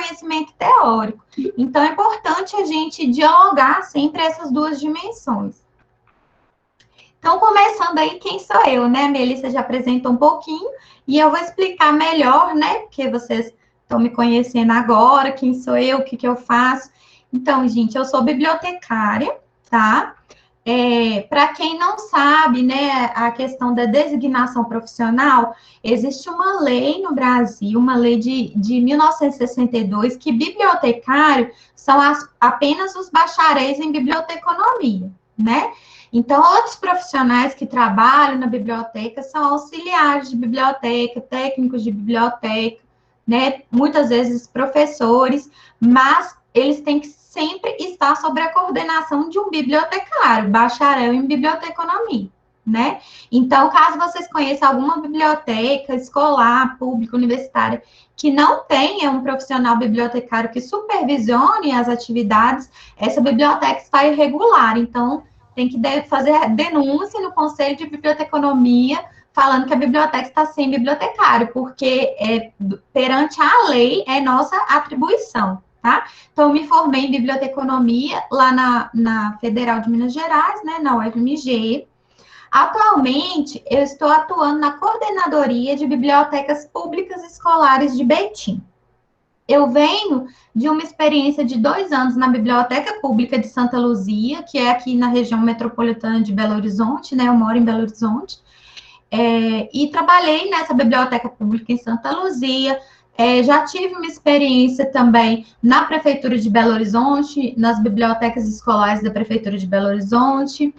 conhecimento teórico. Então, é importante a gente dialogar sempre essas duas dimensões. Então, começando aí, quem sou eu, né? A Melissa já apresentou um pouquinho, e eu vou explicar melhor, né? Porque vocês estão me conhecendo agora, quem sou eu, o que que eu faço. Então, gente, eu sou bibliotecária, tá? Para quem não sabe, né, a questão da designação profissional, existe uma lei no Brasil, uma lei de 1962, que bibliotecário são apenas os bacharéis em biblioteconomia, né? Então, outros profissionais que trabalham na biblioteca são auxiliares de biblioteca, técnicos de biblioteca, né? Muitas vezes professores, mas eles têm que sempre estar sob a coordenação de um bibliotecário, bacharel em biblioteconomia, né? Então, caso vocês conheçam alguma biblioteca escolar, pública, universitária, que não tenha um profissional bibliotecário que supervisione as atividades, essa biblioteca está irregular. Então, tem que fazer denúncia no Conselho de Biblioteconomia, falando que a biblioteca está sem bibliotecário, porque perante a lei é nossa atribuição, tá? Então, me formei em biblioteconomia lá na Federal de Minas Gerais, né, na UFMG. Atualmente, eu estou atuando na coordenadoria de bibliotecas públicas escolares de Betim. Eu venho de uma experiência de 2 anos na Biblioteca Pública de Santa Luzia, que é aqui na região metropolitana de Belo Horizonte, né? Eu moro em Belo Horizonte. E trabalhei nessa Biblioteca Pública em Santa Luzia. Já tive uma experiência também na Prefeitura de Belo Horizonte, nas bibliotecas escolares da Prefeitura de Belo Horizonte.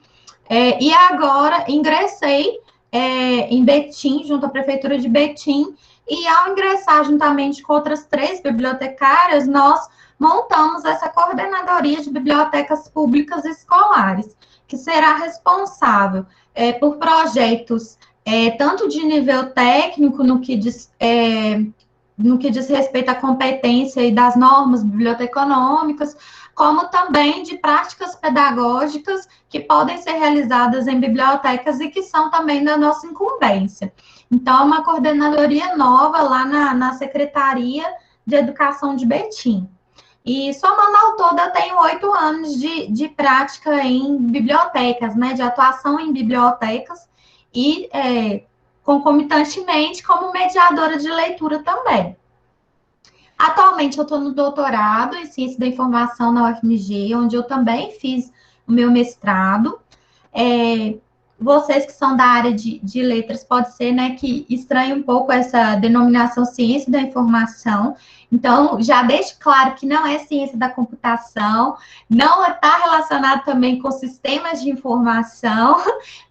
E agora ingressei em Betim, junto à Prefeitura de Betim, e ao ingressar juntamente com outras 3 bibliotecárias, nós montamos essa coordenadoria de bibliotecas públicas escolares, que será responsável por projetos tanto de nível técnico, no que diz respeito à competência e das normas biblioteconômicas, como também de práticas pedagógicas que podem ser realizadas em bibliotecas e que são também da nossa incumbência. Então, é uma coordenadoria nova lá na Secretaria de Educação de Betim. E somando ao todo, eu tenho 8 anos de prática em bibliotecas, né, de atuação em bibliotecas e concomitantemente como mediadora de leitura também. Atualmente, eu estou no doutorado em Ciência da Informação na UFMG, onde eu também fiz o meu mestrado. Vocês que são da área de letras, pode ser, né, que estranhe um pouco essa denominação Ciência da Informação. Então, já deixo claro que não é ciência da computação, não está relacionado também com sistemas de informação,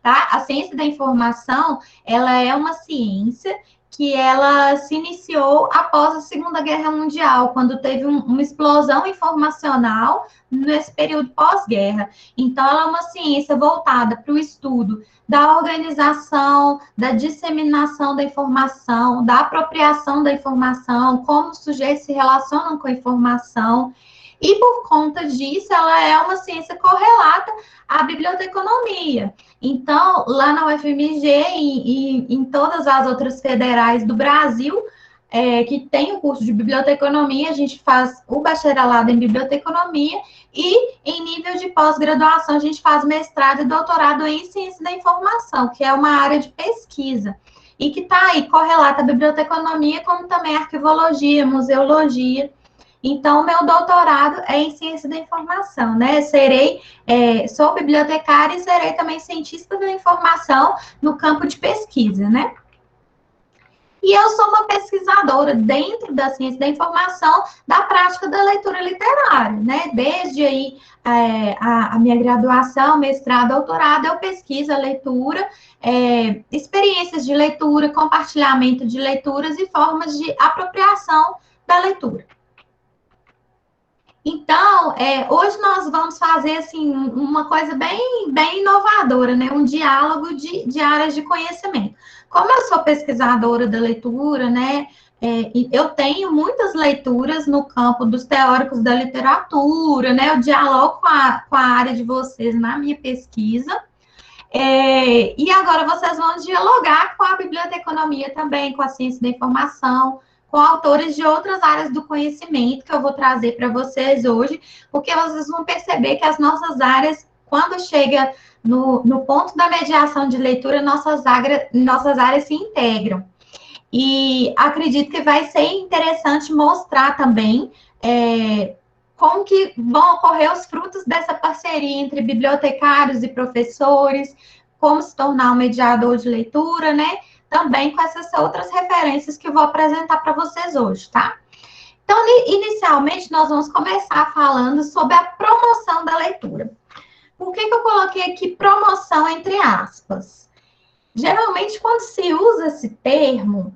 tá? A ciência da informação, ela é uma ciência que ela se iniciou após a Segunda Guerra Mundial, quando teve uma explosão informacional nesse período pós-guerra. Então, ela é uma ciência voltada para o estudo da organização, da disseminação da informação, da apropriação da informação, como os sujeitos se relacionam com a informação. E, por conta disso, ela é uma ciência correlata à biblioteconomia. Então, lá na UFMG e em todas as outras federais do Brasil, que tem o curso de biblioteconomia, a gente faz o bacharelado em biblioteconomia e, em nível de pós-graduação, a gente faz mestrado e doutorado em ciência da informação, que é uma área de pesquisa, e que está aí correlata à biblioteconomia, como também arquivologia, museologia. Então, meu doutorado é em ciência da informação, né? Sou bibliotecária e serei também cientista da informação no campo de pesquisa, né? E eu sou uma pesquisadora dentro da ciência da informação, da prática da leitura literária, né? Desde aí a minha graduação, mestrado, doutorado, eu pesquiso a leitura, experiências de leitura, compartilhamento de leituras e formas de apropriação da leitura. Então, hoje nós vamos fazer assim, uma coisa bem inovadora, né? Um diálogo de áreas de conhecimento. Como eu sou pesquisadora da leitura, né? Eu tenho muitas leituras no campo dos teóricos da literatura, né? Eu dialogo com a área de vocês na minha pesquisa. E agora vocês vão dialogar com a biblioteconomia também, com a ciência da informação, com autores de outras áreas do conhecimento que eu vou trazer para vocês hoje, porque vocês vão perceber que as nossas áreas, quando chega no ponto da mediação de leitura, nossas áreas se integram. E acredito que vai ser interessante mostrar também como que vão ocorrer os frutos dessa parceria entre bibliotecários e professores, como se tornar um mediador de leitura, né? Também com essas outras referências que eu vou apresentar para vocês hoje, tá? Então, inicialmente, nós vamos começar falando sobre a promoção da leitura. Por que eu coloquei aqui promoção entre aspas? Geralmente, quando se usa esse termo,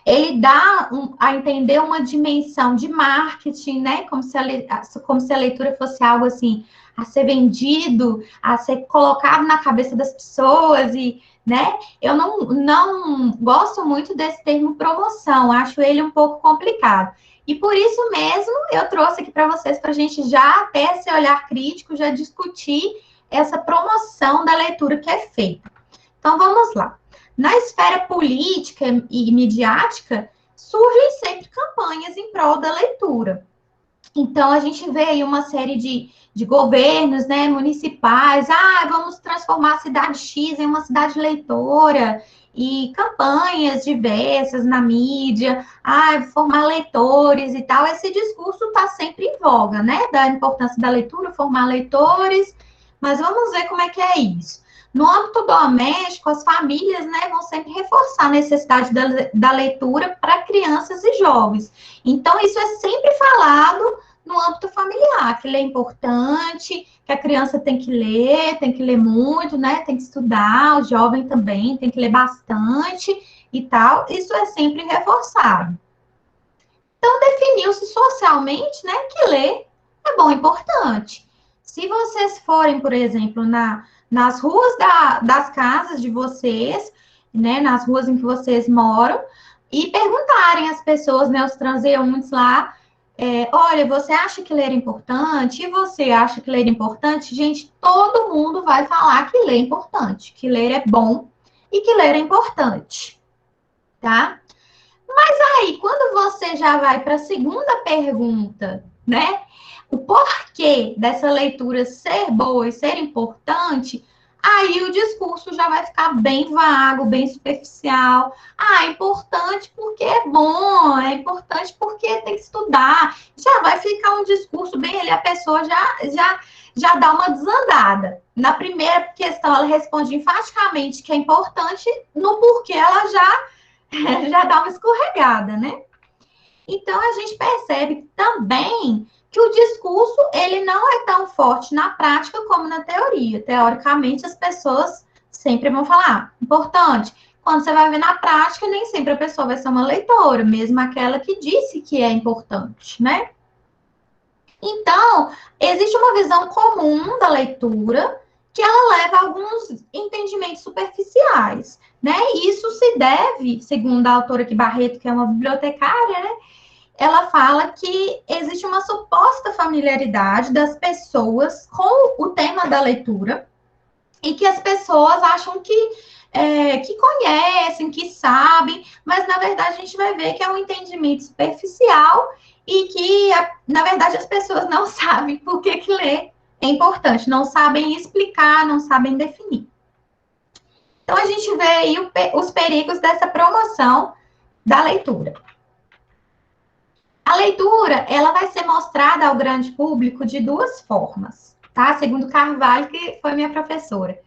ele dá a entender uma dimensão de marketing, né? Como se a leitura fosse algo assim, a ser vendido, a ser colocado na cabeça das pessoas e, né? Eu não gosto muito desse termo promoção, acho ele um pouco complicado. E por isso mesmo eu trouxe aqui para vocês, para a gente já ter esse olhar crítico, já discutir essa promoção da leitura que é feita. Então, vamos lá. Na esfera política e midiática, surgem sempre campanhas em prol da leitura. Então, a gente vê aí uma série de governos, né, municipais, vamos transformar a cidade X em uma cidade leitora, e campanhas diversas na mídia, formar leitores e tal. Esse discurso está sempre em voga, né, da importância da leitura, formar leitores, mas vamos ver como é que é isso. No âmbito doméstico, as famílias, né, vão sempre reforçar a necessidade da leitura para crianças e jovens. Então, isso é sempre falado no âmbito familiar, que ler é importante, que a criança tem que ler muito, né, tem que estudar, o jovem também tem que ler bastante e tal. Isso é sempre reforçado. Então, definiu-se socialmente, né, que ler é bom e importante. Se vocês forem, por exemplo, nas ruas das casas de vocês, né, nas ruas em que vocês moram, e perguntarem às pessoas, né, os transeuntes lá, olha, você acha que ler é importante? E você acha que ler é importante? Gente, todo mundo vai falar que ler é importante, que ler é bom e que ler é importante, tá? Mas aí, quando você já vai para a segunda pergunta, né? O porquê dessa leitura ser boa e ser importante, aí o discurso já vai ficar bem vago, bem superficial. É importante porque é bom, é importante porque tem que estudar. Já vai ficar um discurso bem ali, a pessoa já dá uma desandada. Na primeira questão, ela responde enfaticamente que é importante, no porquê ela já dá uma escorregada, né? Então, a gente percebe também que o discurso, ele não é tão forte na prática como na teoria. Teoricamente, as pessoas sempre vão falar, importante. Quando você vai ver na prática, nem sempre a pessoa vai ser uma leitora, mesmo aquela que disse que é importante, né? Então, existe uma visão comum da leitura que ela leva a alguns entendimentos superficiais, né? E isso se deve, segundo a autora aqui, Barreto, que é uma bibliotecária, né? Ela fala que existe uma suposta familiaridade das pessoas com o tema da leitura e que as pessoas acham que conhecem, que sabem, mas na verdade a gente vai ver que é um entendimento superficial e que, na verdade, as pessoas não sabem por que ler é importante, não sabem explicar, não sabem definir. Então, a gente vê aí os perigos dessa promoção da leitura. A leitura, ela vai ser mostrada ao grande público de duas formas, tá? Segundo Carvalho, que foi minha professora.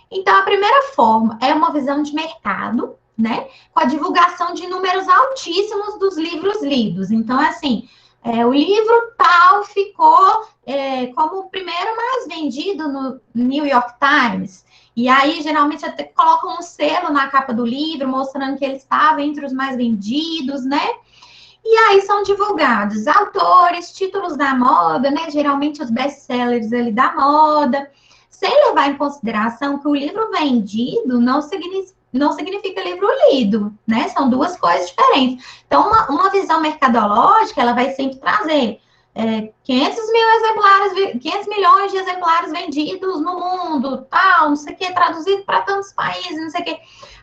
Então, a primeira forma é uma visão de mercado, né? Com a divulgação de números altíssimos dos livros lidos. Então, assim, o livro tal ficou como o primeiro mais vendido no New York Times. E aí, geralmente, até colocam um selo na capa do livro, mostrando que ele estava entre os mais vendidos, né? E aí são divulgados autores, títulos da moda, né? Geralmente os best-sellers ali da moda, sem levar em consideração que o livro vendido não significa livro lido, né? São duas coisas diferentes. Então, uma visão mercadológica, ela vai sempre trazer 500 milhões de exemplares vendidos no mundo, tal, não sei o que, traduzido para tantos países, não sei o que.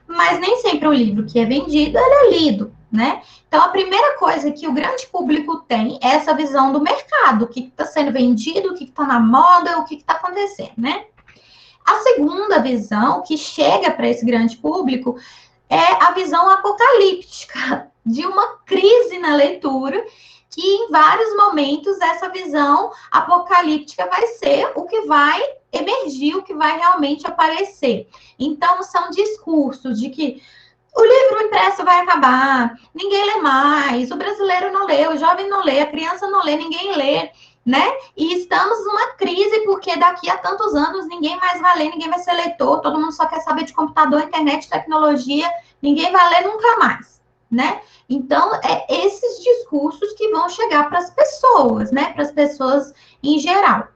Mas nem sempre o livro que é vendido, ele é lido, né? Então, a primeira coisa que o grande público tem é essa visão do mercado, o que está sendo vendido, o que está na moda, o que está acontecendo, né? A segunda visão que chega para esse grande público é a visão apocalíptica de uma crise na leitura, que em vários momentos essa visão apocalíptica vai ser o que vai emergir, o que vai realmente aparecer. Então, são discursos de que o livro impresso vai acabar, ninguém lê mais, o brasileiro não lê, o jovem não lê, a criança não lê, ninguém lê, né? E estamos numa crise porque daqui a tantos anos ninguém mais vai ler, ninguém vai ser leitor, todo mundo só quer saber de computador, internet, tecnologia, ninguém vai ler nunca mais, né? Então, é esses discursos que vão chegar para as pessoas, né? Para as pessoas em geral.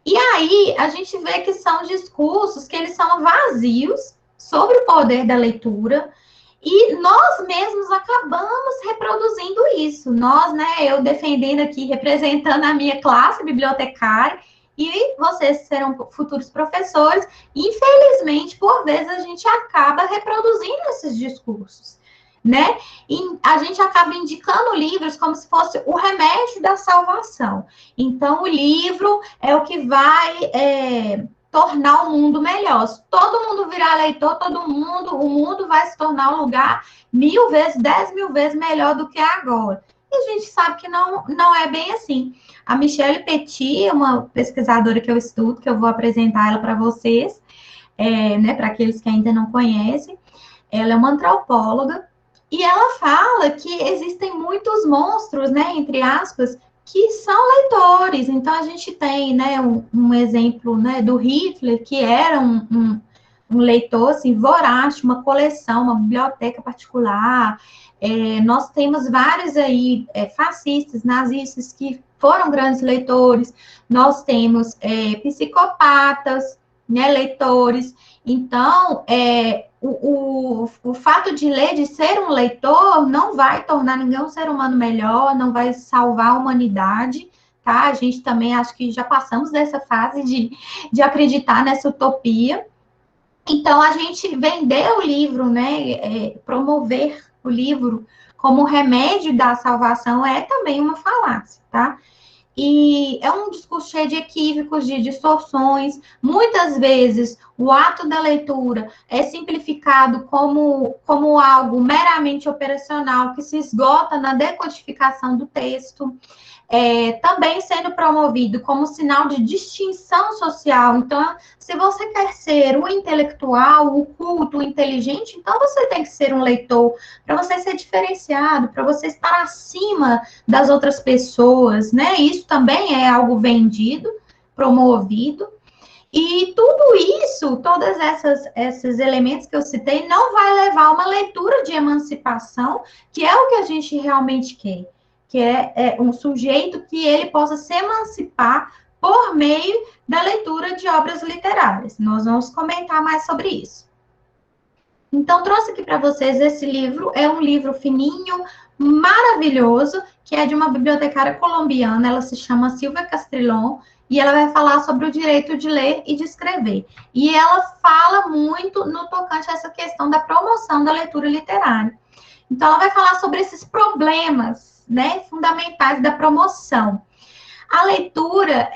E aí, a gente vê que são discursos que eles são vazios sobre o poder da leitura, e nós mesmos acabamos reproduzindo isso. Nós, né, eu defendendo aqui, representando a minha classe bibliotecária, e vocês serão futuros professores, infelizmente, por vezes, a gente acaba reproduzindo esses discursos, né? E a gente acaba indicando livros como se fosse o remédio da salvação. Então, o livro é o que vai tornar o mundo melhor. Se todo mundo virar leitor, o mundo vai se tornar um lugar 1000 vezes, 10.000 vezes melhor do que agora. E a gente sabe que não é bem assim. A Michelle Petit, uma pesquisadora que eu estudo, que eu vou apresentar ela para vocês, né, para aqueles que ainda não conhecem, ela é uma antropóloga, e ela fala que existem muitos monstros, né, entre aspas, que são leitores. Então, a gente tem, né, um exemplo, né, do Hitler, que era um leitor, assim, voraz, uma coleção, uma biblioteca particular. Nós temos vários aí, fascistas, nazistas, que foram grandes leitores. Nós temos psicopatas, né, leitores. Então, o fato de ler, de ser um leitor, não vai tornar ninguém um ser humano melhor, não vai salvar a humanidade, tá? A gente também acho que já passamos dessa fase de acreditar nessa utopia. Então, a gente vender o livro, né, promover o livro como remédio da salvação é também uma falácia, tá? E é um discurso cheio de equívocos, de distorções. Muitas vezes, o ato da leitura é simplificado como algo meramente operacional, que se esgota na decodificação do texto. Também sendo promovido como sinal de distinção social. Então, se você quer ser um intelectual, o culto, o inteligente, então você tem que ser um leitor, para você ser diferenciado, para você estar acima das outras pessoas, né? Isso também é algo vendido, promovido. E tudo isso, todos esses elementos que eu citei, não vai levar a uma leitura de emancipação, que é o que a gente realmente quer, que é um sujeito que ele possa se emancipar por meio da leitura de obras literárias. Nós vamos comentar mais sobre isso. Então, trouxe aqui para vocês esse livro, é um livro fininho, maravilhoso, que é de uma bibliotecária colombiana, ela se chama Silvia Castrilon, e ela vai falar sobre o direito de ler e de escrever. E ela fala muito no tocante a essa questão da promoção da leitura literária. Então, ela vai falar sobre esses problemas, né, fundamentais da promoção. A leitura,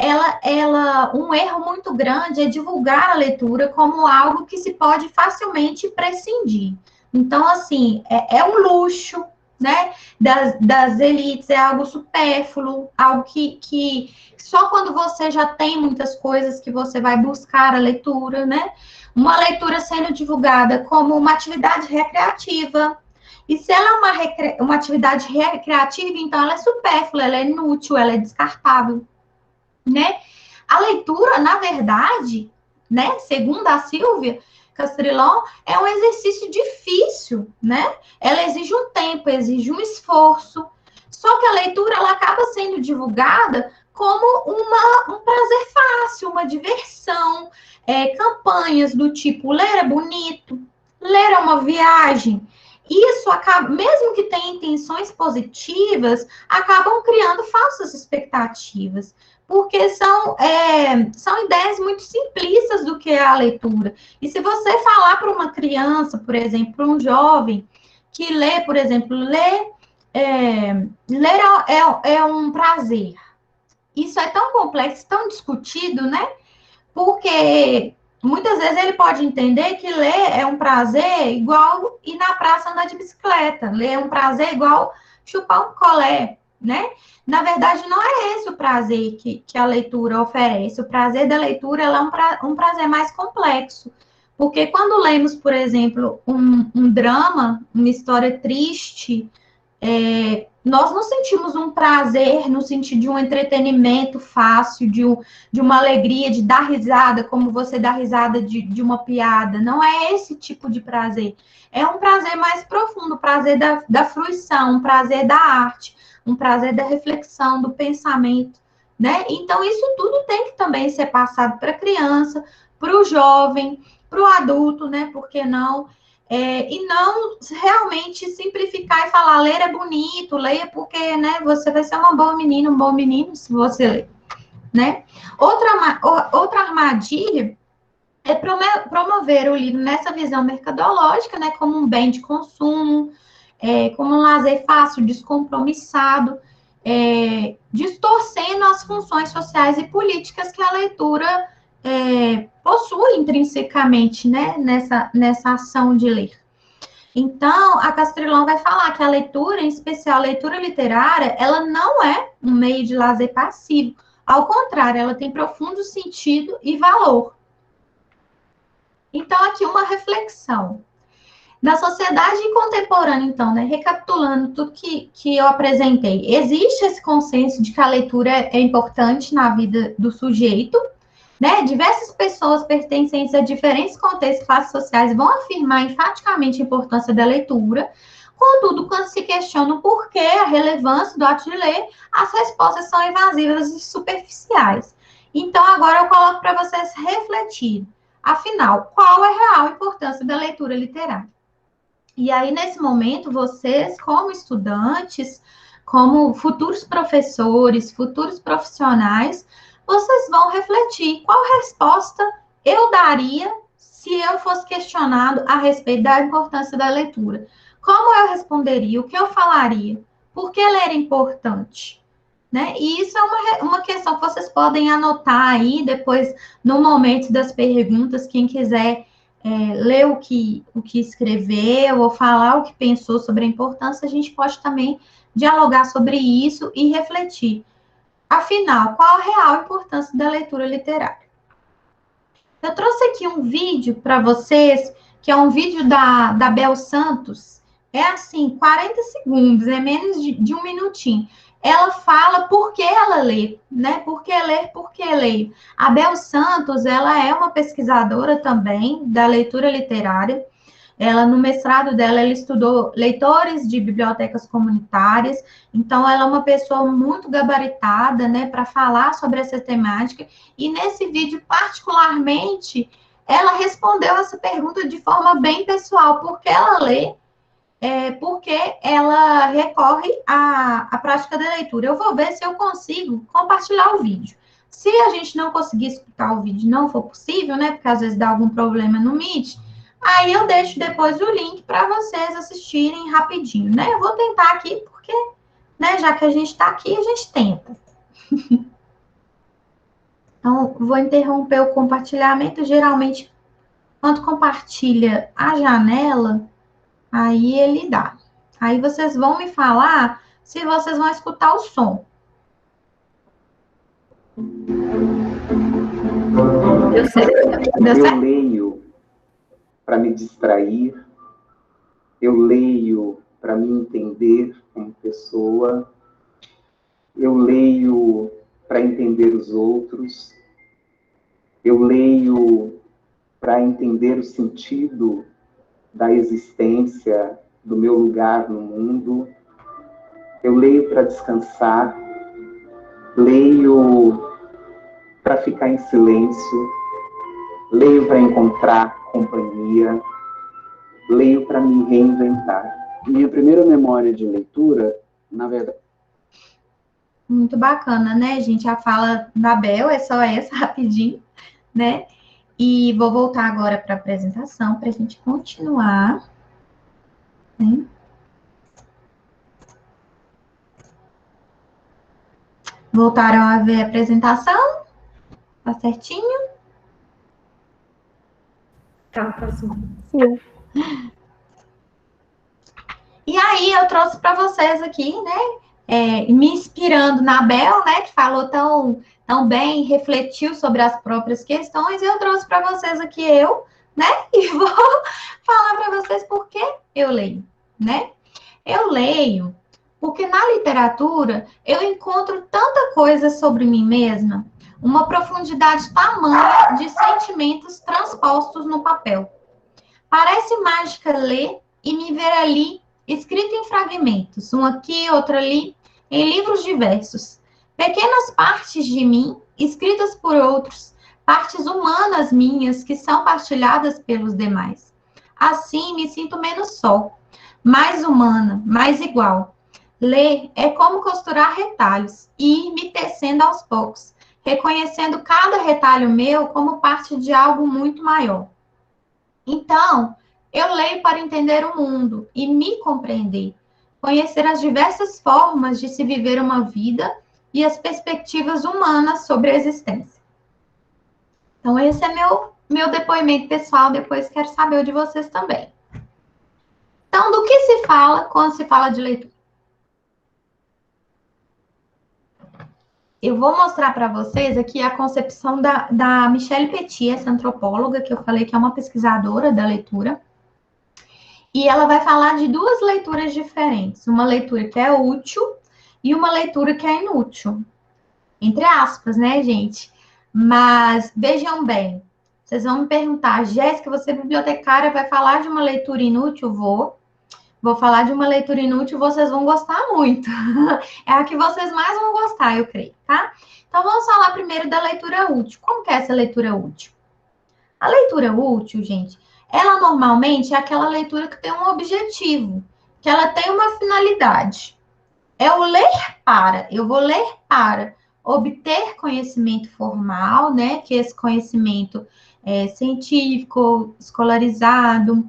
um erro muito grande é divulgar a leitura como algo que se pode facilmente prescindir. Então, assim, é um luxo, né, das elites, é algo supérfluo, algo que só quando você já tem muitas coisas que você vai buscar a leitura, né? Uma leitura sendo divulgada como uma atividade recreativa. E se ela é uma atividade recreativa, então ela é supérflua, ela é inútil, ela é descartável, né? A leitura, na verdade, né, segundo a Silvia Castrilon, é um exercício difícil, né? Ela exige um tempo, exige um esforço. Só que a leitura, ela acaba sendo divulgada como um prazer fácil, uma diversão, campanhas do tipo, ler é bonito, ler é uma viagem. Isso acaba, mesmo que tenha intenções positivas, acabam criando falsas expectativas, porque são ideias muito simplistas do que é a leitura. E se você falar para uma criança, por exemplo, para um jovem, que ler, por exemplo, ler é um prazer. Isso é tão complexo, tão discutido, né? Porque muitas vezes ele pode entender que ler é um prazer igual ir na praça andar de bicicleta. Ler é um prazer igual chupar um colé, né? Na verdade, não é esse o prazer que a leitura oferece. O prazer da leitura ela é um prazer mais complexo. Porque quando lemos, por exemplo, um drama, uma história triste, nós não sentimos um prazer no sentido de um entretenimento fácil, de uma alegria, de dar risada, como você dá risada de uma piada. Não é esse tipo de prazer. É um prazer mais profundo, o prazer da fruição, um prazer da arte, um prazer da reflexão, do pensamento, né? Então, isso tudo tem que também ser passado para a criança, para o jovem, para o adulto, né? Por que não? E não realmente simplificar e falar, ler é bonito, leia porque, né, você vai ser uma boa menina, um bom menino se você ler, né? Outra armadilha é promover o livro nessa visão mercadológica, né, como um bem de consumo, como um lazer fácil, descompromissado, distorcendo as funções sociais e políticas que a leitura possui intrinsecamente, né, nessa ação de ler. Então, a Castrilon vai falar que a leitura, em especial a leitura literária, ela não é um meio de lazer passivo. Ao contrário, ela tem profundo sentido e valor. Então, aqui uma reflexão. Na sociedade contemporânea, então, né, recapitulando tudo que eu apresentei, existe esse consenso de que a leitura é importante na vida do sujeito, né? Diversas pessoas pertencentes a diferentes contextos e classes sociais vão afirmar enfaticamente a importância da leitura. Contudo, quando se questiona o porquê, a relevância do ato de ler, as respostas são evasivas e superficiais. Então, agora eu coloco para vocês refletirem. Afinal, qual é a real importância da leitura literária? E aí, nesse momento, vocês, como estudantes, como futuros professores, futuros profissionais, vocês vão refletir qual resposta eu daria se eu fosse questionado a respeito da importância da leitura. Como eu responderia? O que eu falaria? Por que ler é importante? Né? E isso é uma questão que vocês podem anotar aí depois, no momento das perguntas, quem quiser ler o que escreveu ou falar o que pensou sobre a importância, a gente pode também dialogar sobre isso e refletir. Afinal, qual a real importância da leitura literária? Eu trouxe aqui um vídeo para vocês, que é um vídeo da Bel Santos. É assim, 40 segundos, é menos de um minutinho. Ela fala por que ela lê, né? Por que ler, por que ler. A Bel Santos, ela é uma pesquisadora também da leitura literária. Ela, no mestrado dela, ela estudou leitores de bibliotecas comunitárias, então ela é uma pessoa muito gabaritada, né, para falar sobre essa temática, e nesse vídeo, particularmente, ela respondeu essa pergunta de forma bem pessoal, porque ela lê, porque ela recorre à prática da leitura. Eu vou ver se eu consigo compartilhar o vídeo. Se a gente não conseguir escutar o vídeo, não for possível, né, porque às vezes dá algum problema no Meet, aí eu deixo depois o link para vocês assistirem rapidinho, né? Eu vou tentar aqui, porque, né, já que a gente está aqui, a gente tenta. Então, vou interromper o compartilhamento. Geralmente, quando compartilha a janela, aí ele dá. Aí vocês vão me falar se vocês vão escutar o som. Deu certo. Deu certo? Eu leio para me distrair, eu leio para me entender como pessoa, eu leio para entender os outros, eu leio para entender o sentido da existência, do meu lugar no mundo, eu leio para descansar, leio para ficar em silêncio, leio para encontrar companhia, leio para me reinventar. Minha primeira memória de leitura, na verdade... Muito bacana, né, gente? A fala da Bel é só essa, rapidinho, né? E vou voltar agora para a apresentação para a gente continuar. Né? Voltaram a ver a apresentação? Tá certinho? Tá, sim. Sim. E aí eu trouxe para vocês aqui, né? Me inspirando na Bel, né? Que falou tão bem, refletiu sobre as próprias questões. Eu trouxe para vocês aqui né? E vou falar para vocês por que eu leio, né? Eu leio porque na literatura eu encontro tanta coisa sobre mim mesma, uma profundidade tamanha de sentimentos transpostos no papel. Parece mágica ler e me ver ali, escrito em fragmentos, um aqui, outro ali, em livros diversos. Pequenas partes de mim, escritas por outros, partes humanas minhas que são partilhadas pelos demais. Assim, me sinto menos só, mais humana, mais igual. Ler é como costurar retalhos e ir me tecendo aos poucos, reconhecendo cada retalho meu como parte de algo muito maior. Então, eu leio para entender o mundo e me compreender, conhecer as diversas formas de se viver uma vida e as perspectivas humanas sobre a existência. Então, esse é meu depoimento pessoal, depois quero saber o de vocês também. Então, do que se fala quando se fala de leitura? Eu vou mostrar para vocês aqui a concepção da Michelle Petit, essa antropóloga, que eu falei que é uma pesquisadora da leitura. E ela vai falar de duas leituras diferentes. Uma leitura que é útil e uma leitura que é inútil. Entre aspas, né, gente? Mas vejam bem, vocês vão me perguntar, Jéssica, você é bibliotecária, vai falar de uma leitura inútil? Vou falar de uma leitura inútil, vocês vão gostar muito. É a que vocês mais vão gostar, eu creio, tá? Então, vamos falar primeiro da leitura útil. Como que é essa leitura útil? A leitura útil, gente, ela normalmente é aquela leitura que tem um objetivo, que ela tem uma finalidade. É o ler para. Eu vou ler para obter conhecimento formal, né? Que esse conhecimento é científico, escolarizado.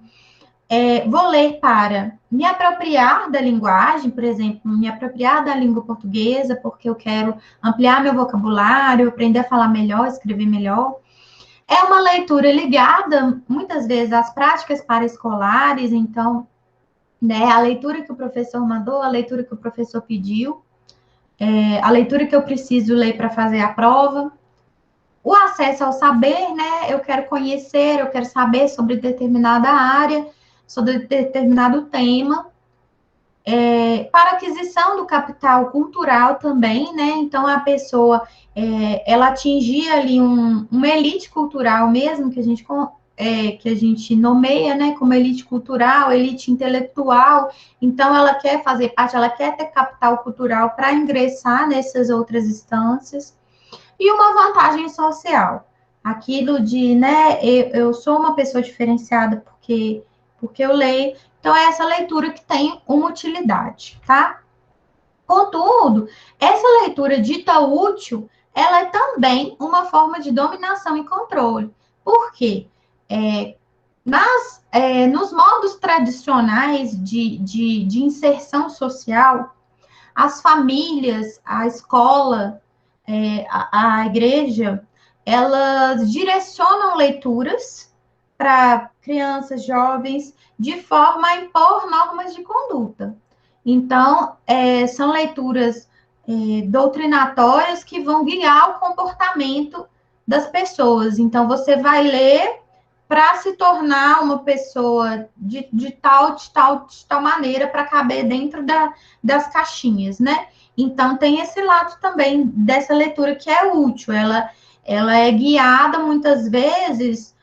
Vou ler para me apropriar da linguagem, por exemplo, me apropriar da língua portuguesa, porque eu quero ampliar meu vocabulário, aprender a falar melhor, escrever melhor. É uma leitura ligada, muitas vezes, às práticas paraescolares, então, né, a leitura que o professor mandou, a leitura que o professor pediu, a leitura que eu preciso ler para fazer a prova. O acesso ao saber, né, eu quero conhecer, eu quero saber sobre determinada área, sobre determinado tema. Para aquisição do capital cultural também, né? Então, a pessoa, ela atingia ali uma elite cultural mesmo, que a gente nomeia, né? Como elite cultural, elite intelectual. Então, ela quer fazer parte, ela quer ter capital cultural para ingressar nessas outras instâncias. E uma vantagem social. Aquilo de, né? Eu sou uma pessoa diferenciada porque eu leio. Então, é essa leitura que tem uma utilidade, tá? Contudo, essa leitura dita útil, ela é também uma forma de dominação e controle. Por quê? Nos modos tradicionais de inserção social, as famílias, a escola, a igreja, elas direcionam leituras para crianças, jovens, de forma a impor normas de conduta. Então, são leituras doutrinatórias que vão guiar o comportamento das pessoas. Então, você vai ler para se tornar uma pessoa de tal maneira para caber dentro das caixinhas, né? Então, tem esse lado também dessa leitura que é útil. Ela é guiada, muitas vezes,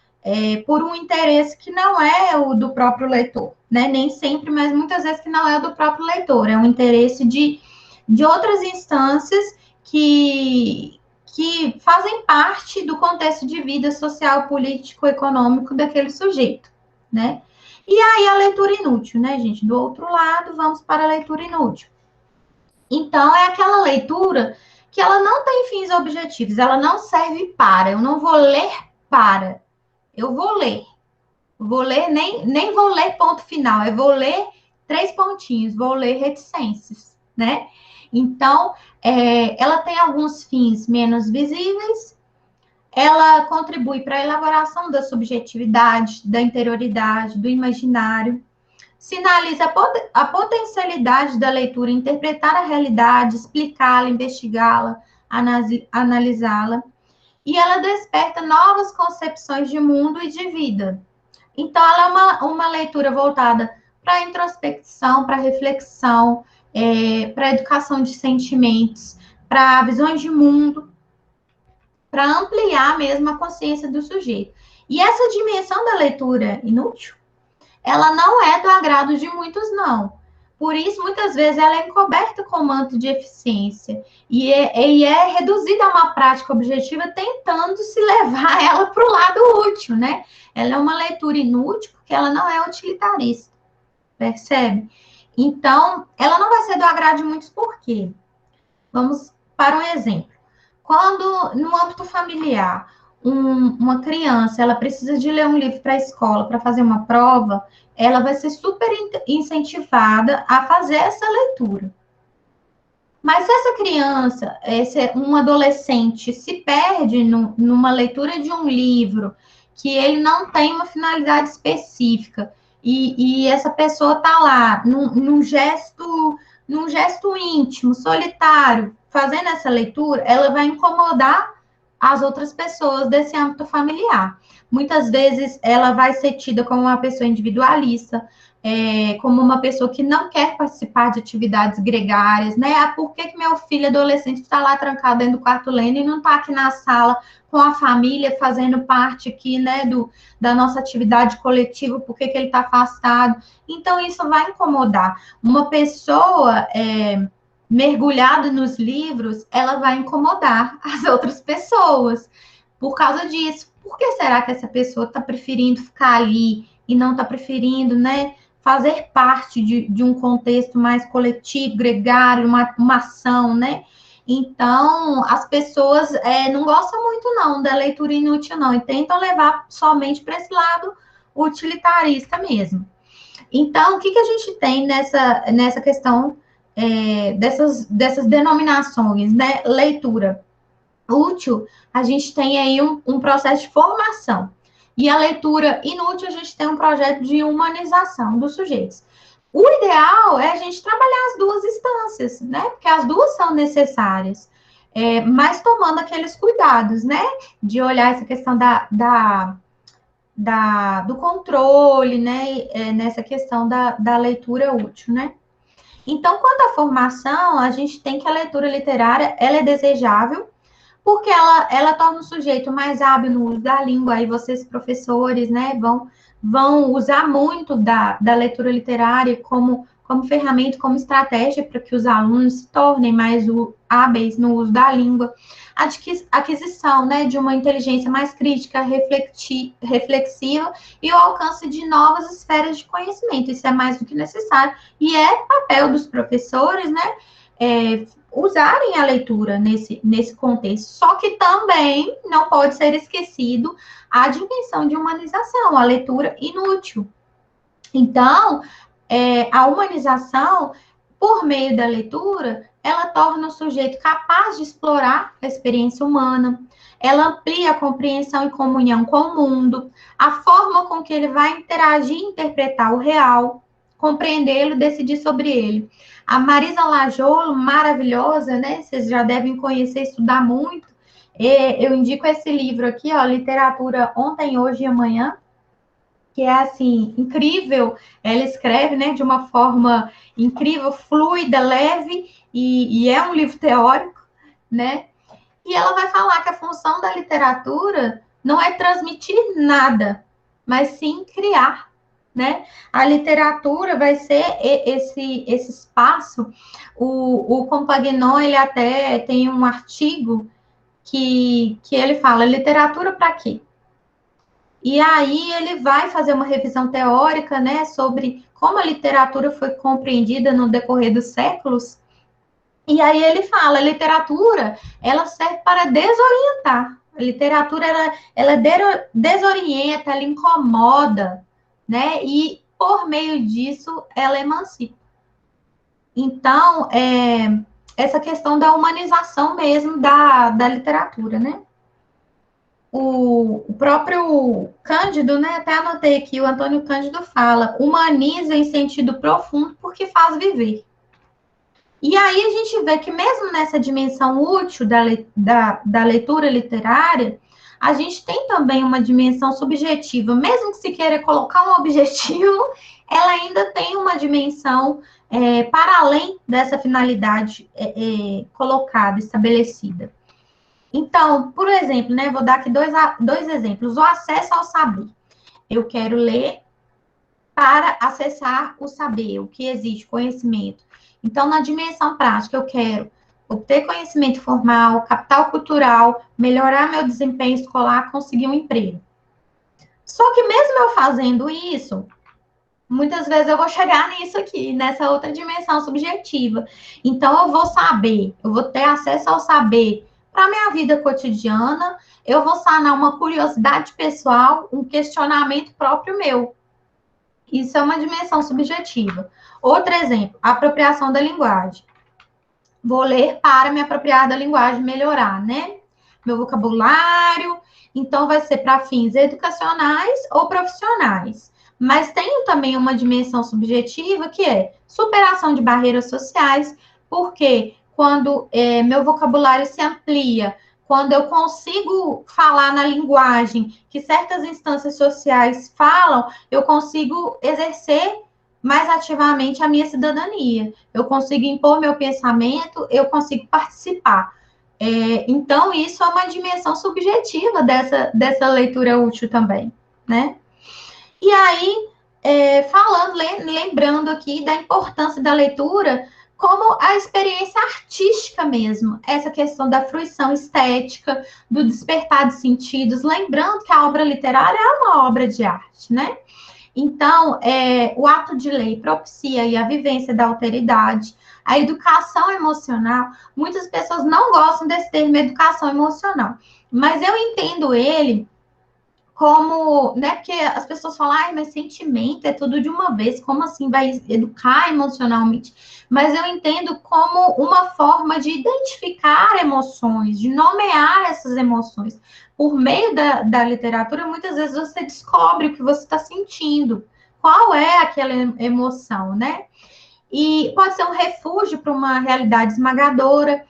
por um interesse que não é o do próprio leitor, né? Nem sempre, mas muitas vezes que não é o do próprio leitor. É um interesse de outras instâncias que fazem parte do contexto de vida social, político, econômico daquele sujeito, né? E aí a leitura inútil, né, gente? Do outro lado, vamos para a leitura inútil. Então, é aquela leitura que ela não tem fins objetivos, ela não serve para, eu não vou ler para, eu vou ler. Vou ler, nem vou ler ponto final, eu vou ler 3 pontinhos, vou ler reticências, né? Então, ela tem alguns fins menos visíveis, ela contribui para a elaboração da subjetividade, da interioridade, do imaginário, sinaliza a potencialidade da leitura em interpretar a realidade, explicá-la, investigá-la, analisá-la, e ela desperta novas concepções de mundo e de vida. Então, ela é uma leitura voltada para a introspecção, para a reflexão, para a educação de sentimentos, para visões de mundo, para ampliar mesmo a consciência do sujeito. E essa dimensão da leitura inútil, ela não é do agrado de muitos, não. Por isso, muitas vezes, ela é encoberta com manto de eficiência e é reduzida a uma prática objetiva tentando se levar ela para o lado útil, né? Ela é uma leitura inútil porque ela não é utilitarista, percebe? Então, ela não vai ser do agrado de muitos, por quê? Vamos para um exemplo. Quando, no âmbito familiar, uma criança, ela precisa de ler um livro para a escola, para fazer uma prova, ela vai ser super incentivada a fazer essa leitura. Mas se essa criança, um adolescente, se perde numa leitura de um livro que ele não tem uma finalidade específica, e essa pessoa está lá num gesto íntimo, solitário, fazendo essa leitura, ela vai incomodar as outras pessoas desse âmbito familiar. Muitas vezes ela vai ser tida como uma pessoa individualista, como uma pessoa que não quer participar de atividades gregárias, né? Ah, por que meu filho adolescente está lá trancado dentro do quarto lendo e não está aqui na sala com a família, fazendo parte aqui, né, da nossa atividade coletiva, por que ele está afastado? Então, isso vai incomodar. Uma pessoa mergulhada nos livros, ela vai incomodar as outras pessoas por causa disso. Por que será que essa pessoa está preferindo ficar ali e não está preferindo, né, fazer parte de um contexto mais coletivo, gregário, uma ação, né? Então, as pessoas não gostam muito, não, da leitura inútil, não, e tentam levar somente para esse lado utilitarista mesmo. Então, o que a gente tem nessa questão dessas denominações, né? Leitura útil, a gente tem aí um processo de formação. E a leitura inútil, a gente tem um projeto de humanização dos sujeitos. O ideal é a gente trabalhar as duas instâncias, né? Porque as duas são necessárias. Mas tomando aqueles cuidados, né? De olhar essa questão do controle, né? Nessa questão da leitura útil, né? Então, quanto à formação, a gente tem que a leitura literária, ela é desejável, porque ela torna o sujeito mais hábil no uso da língua, aí vocês, professores, né, vão usar muito da leitura literária como ferramenta, como estratégia para que os alunos se tornem mais hábeis no uso da língua. Aquisição, né, de uma inteligência mais crítica, reflexiva e o alcance de novas esferas de conhecimento. Isso é mais do que necessário. E é papel dos professores, né, usarem a leitura nesse contexto. Só que também não pode ser esquecido a dimensão de humanização, a leitura inútil. Então, a humanização, por meio da leitura, ela torna o sujeito capaz de explorar a experiência humana, ela amplia a compreensão e comunhão com o mundo, a forma com que ele vai interagir e interpretar o real, compreendê-lo, decidir sobre ele. A Marisa Lajolo, maravilhosa, né? Vocês já devem conhecer, estudar muito. Eu indico esse livro aqui, ó, Literatura Ontem, Hoje e Amanhã, que é, assim, incrível. Ela escreve, né, de uma forma incrível, fluida, leve, e é um livro teórico, né? E ela vai falar que a função da literatura não é transmitir nada, mas sim criar, né? A literatura vai ser esse espaço. O Compagnon, ele até tem um artigo que ele fala, literatura para quê? E aí ele vai fazer uma revisão teórica, né, sobre como a literatura foi compreendida no decorrer dos séculos. E aí ele fala, a literatura, ela serve para desorientar. A literatura, ela desorienta, ela incomoda, né? E por meio disso, ela emancipa. Então, essa questão da humanização mesmo da literatura, né? O próprio Cândido, né? Até anotei aqui, o Antônio Cândido fala: humaniza em sentido profundo porque faz viver. E aí a gente vê que mesmo nessa dimensão útil da leitura literária, a gente tem também uma dimensão subjetiva, mesmo que se queira colocar um objetivo, ela ainda tem uma dimensão para além dessa finalidade colocada, estabelecida. Então, por exemplo, né, vou dar aqui dois exemplos. O acesso ao saber. Eu quero ler para acessar o saber, o que existe, conhecimento. Então, na dimensão prática, eu quero obter conhecimento formal, capital cultural, melhorar meu desempenho escolar, conseguir um emprego. Só que mesmo eu fazendo isso, muitas vezes eu vou chegar nisso aqui, nessa outra dimensão subjetiva. Então, eu vou saber, eu vou ter acesso ao saber para a minha vida cotidiana, eu vou sanar uma curiosidade pessoal, um questionamento próprio meu. Isso é uma dimensão subjetiva. Outro exemplo, apropriação da linguagem. Vou ler para me apropriar da linguagem, melhorar, né? Meu vocabulário. Então, vai ser para fins educacionais ou profissionais. Mas tem também uma dimensão subjetiva, que é superação de barreiras sociais, porque quando meu vocabulário se amplia, quando eu consigo falar na linguagem que certas instâncias sociais falam, eu consigo exercer mais ativamente a minha cidadania. Eu consigo impor meu pensamento, eu consigo participar. Então, isso é uma dimensão subjetiva dessa leitura útil também, né? E aí, lembrando aqui da importância da leitura como a experiência artística mesmo, essa questão da fruição estética, do despertar de sentidos, lembrando que a obra literária é uma obra de arte, né? Então, o ato de ler propicia aí a vivência da alteridade, a educação emocional. Muitas pessoas não gostam desse termo educação emocional, mas eu entendo ele como, né, porque as pessoas falam, ai, mas sentimento é tudo de uma vez, como assim vai educar emocionalmente? Mas eu entendo como uma forma de identificar emoções, de nomear essas emoções. Por meio da literatura, muitas vezes você descobre o que você está sentindo, qual é aquela emoção, né? E pode ser um refúgio para uma realidade esmagadora.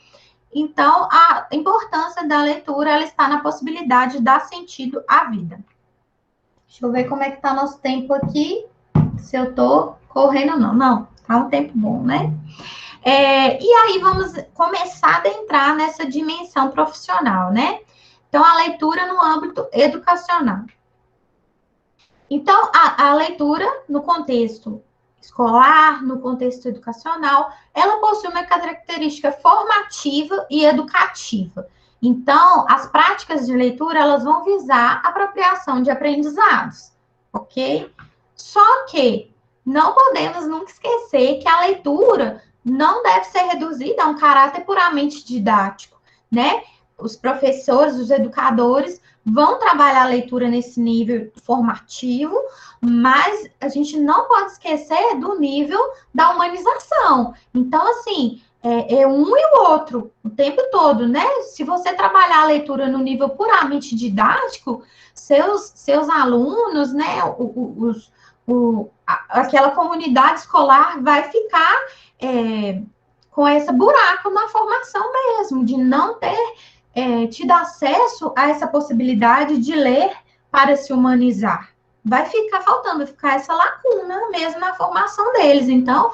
Então, a importância da leitura, ela está na possibilidade de dar sentido à vida. Deixa eu ver como é que está nosso tempo aqui. Se eu estou correndo ou não. Não, tá um tempo bom, né? E aí, vamos começar a adentrar nessa dimensão profissional, né? Então, a leitura no âmbito educacional. Então, a leitura no contexto escolar, no contexto educacional, ela possui uma característica formativa e educativa. Então, as práticas de leitura, elas vão visar a apropriação de aprendizados, ok? Só que não podemos nunca esquecer que a leitura não deve ser reduzida a um caráter puramente didático, né? Os professores, os educadores vão trabalhar a leitura nesse nível formativo, mas a gente não pode esquecer do nível da humanização. Então, assim, um e o outro, o tempo todo, né? Se você trabalhar a leitura no nível puramente didático, seus alunos, né, aquela comunidade escolar vai ficar com esse buraco na formação mesmo, de não ter tido acesso a essa possibilidade de ler para se humanizar. Vai ficar faltando, vai ficar essa lacuna mesmo na formação deles. Então,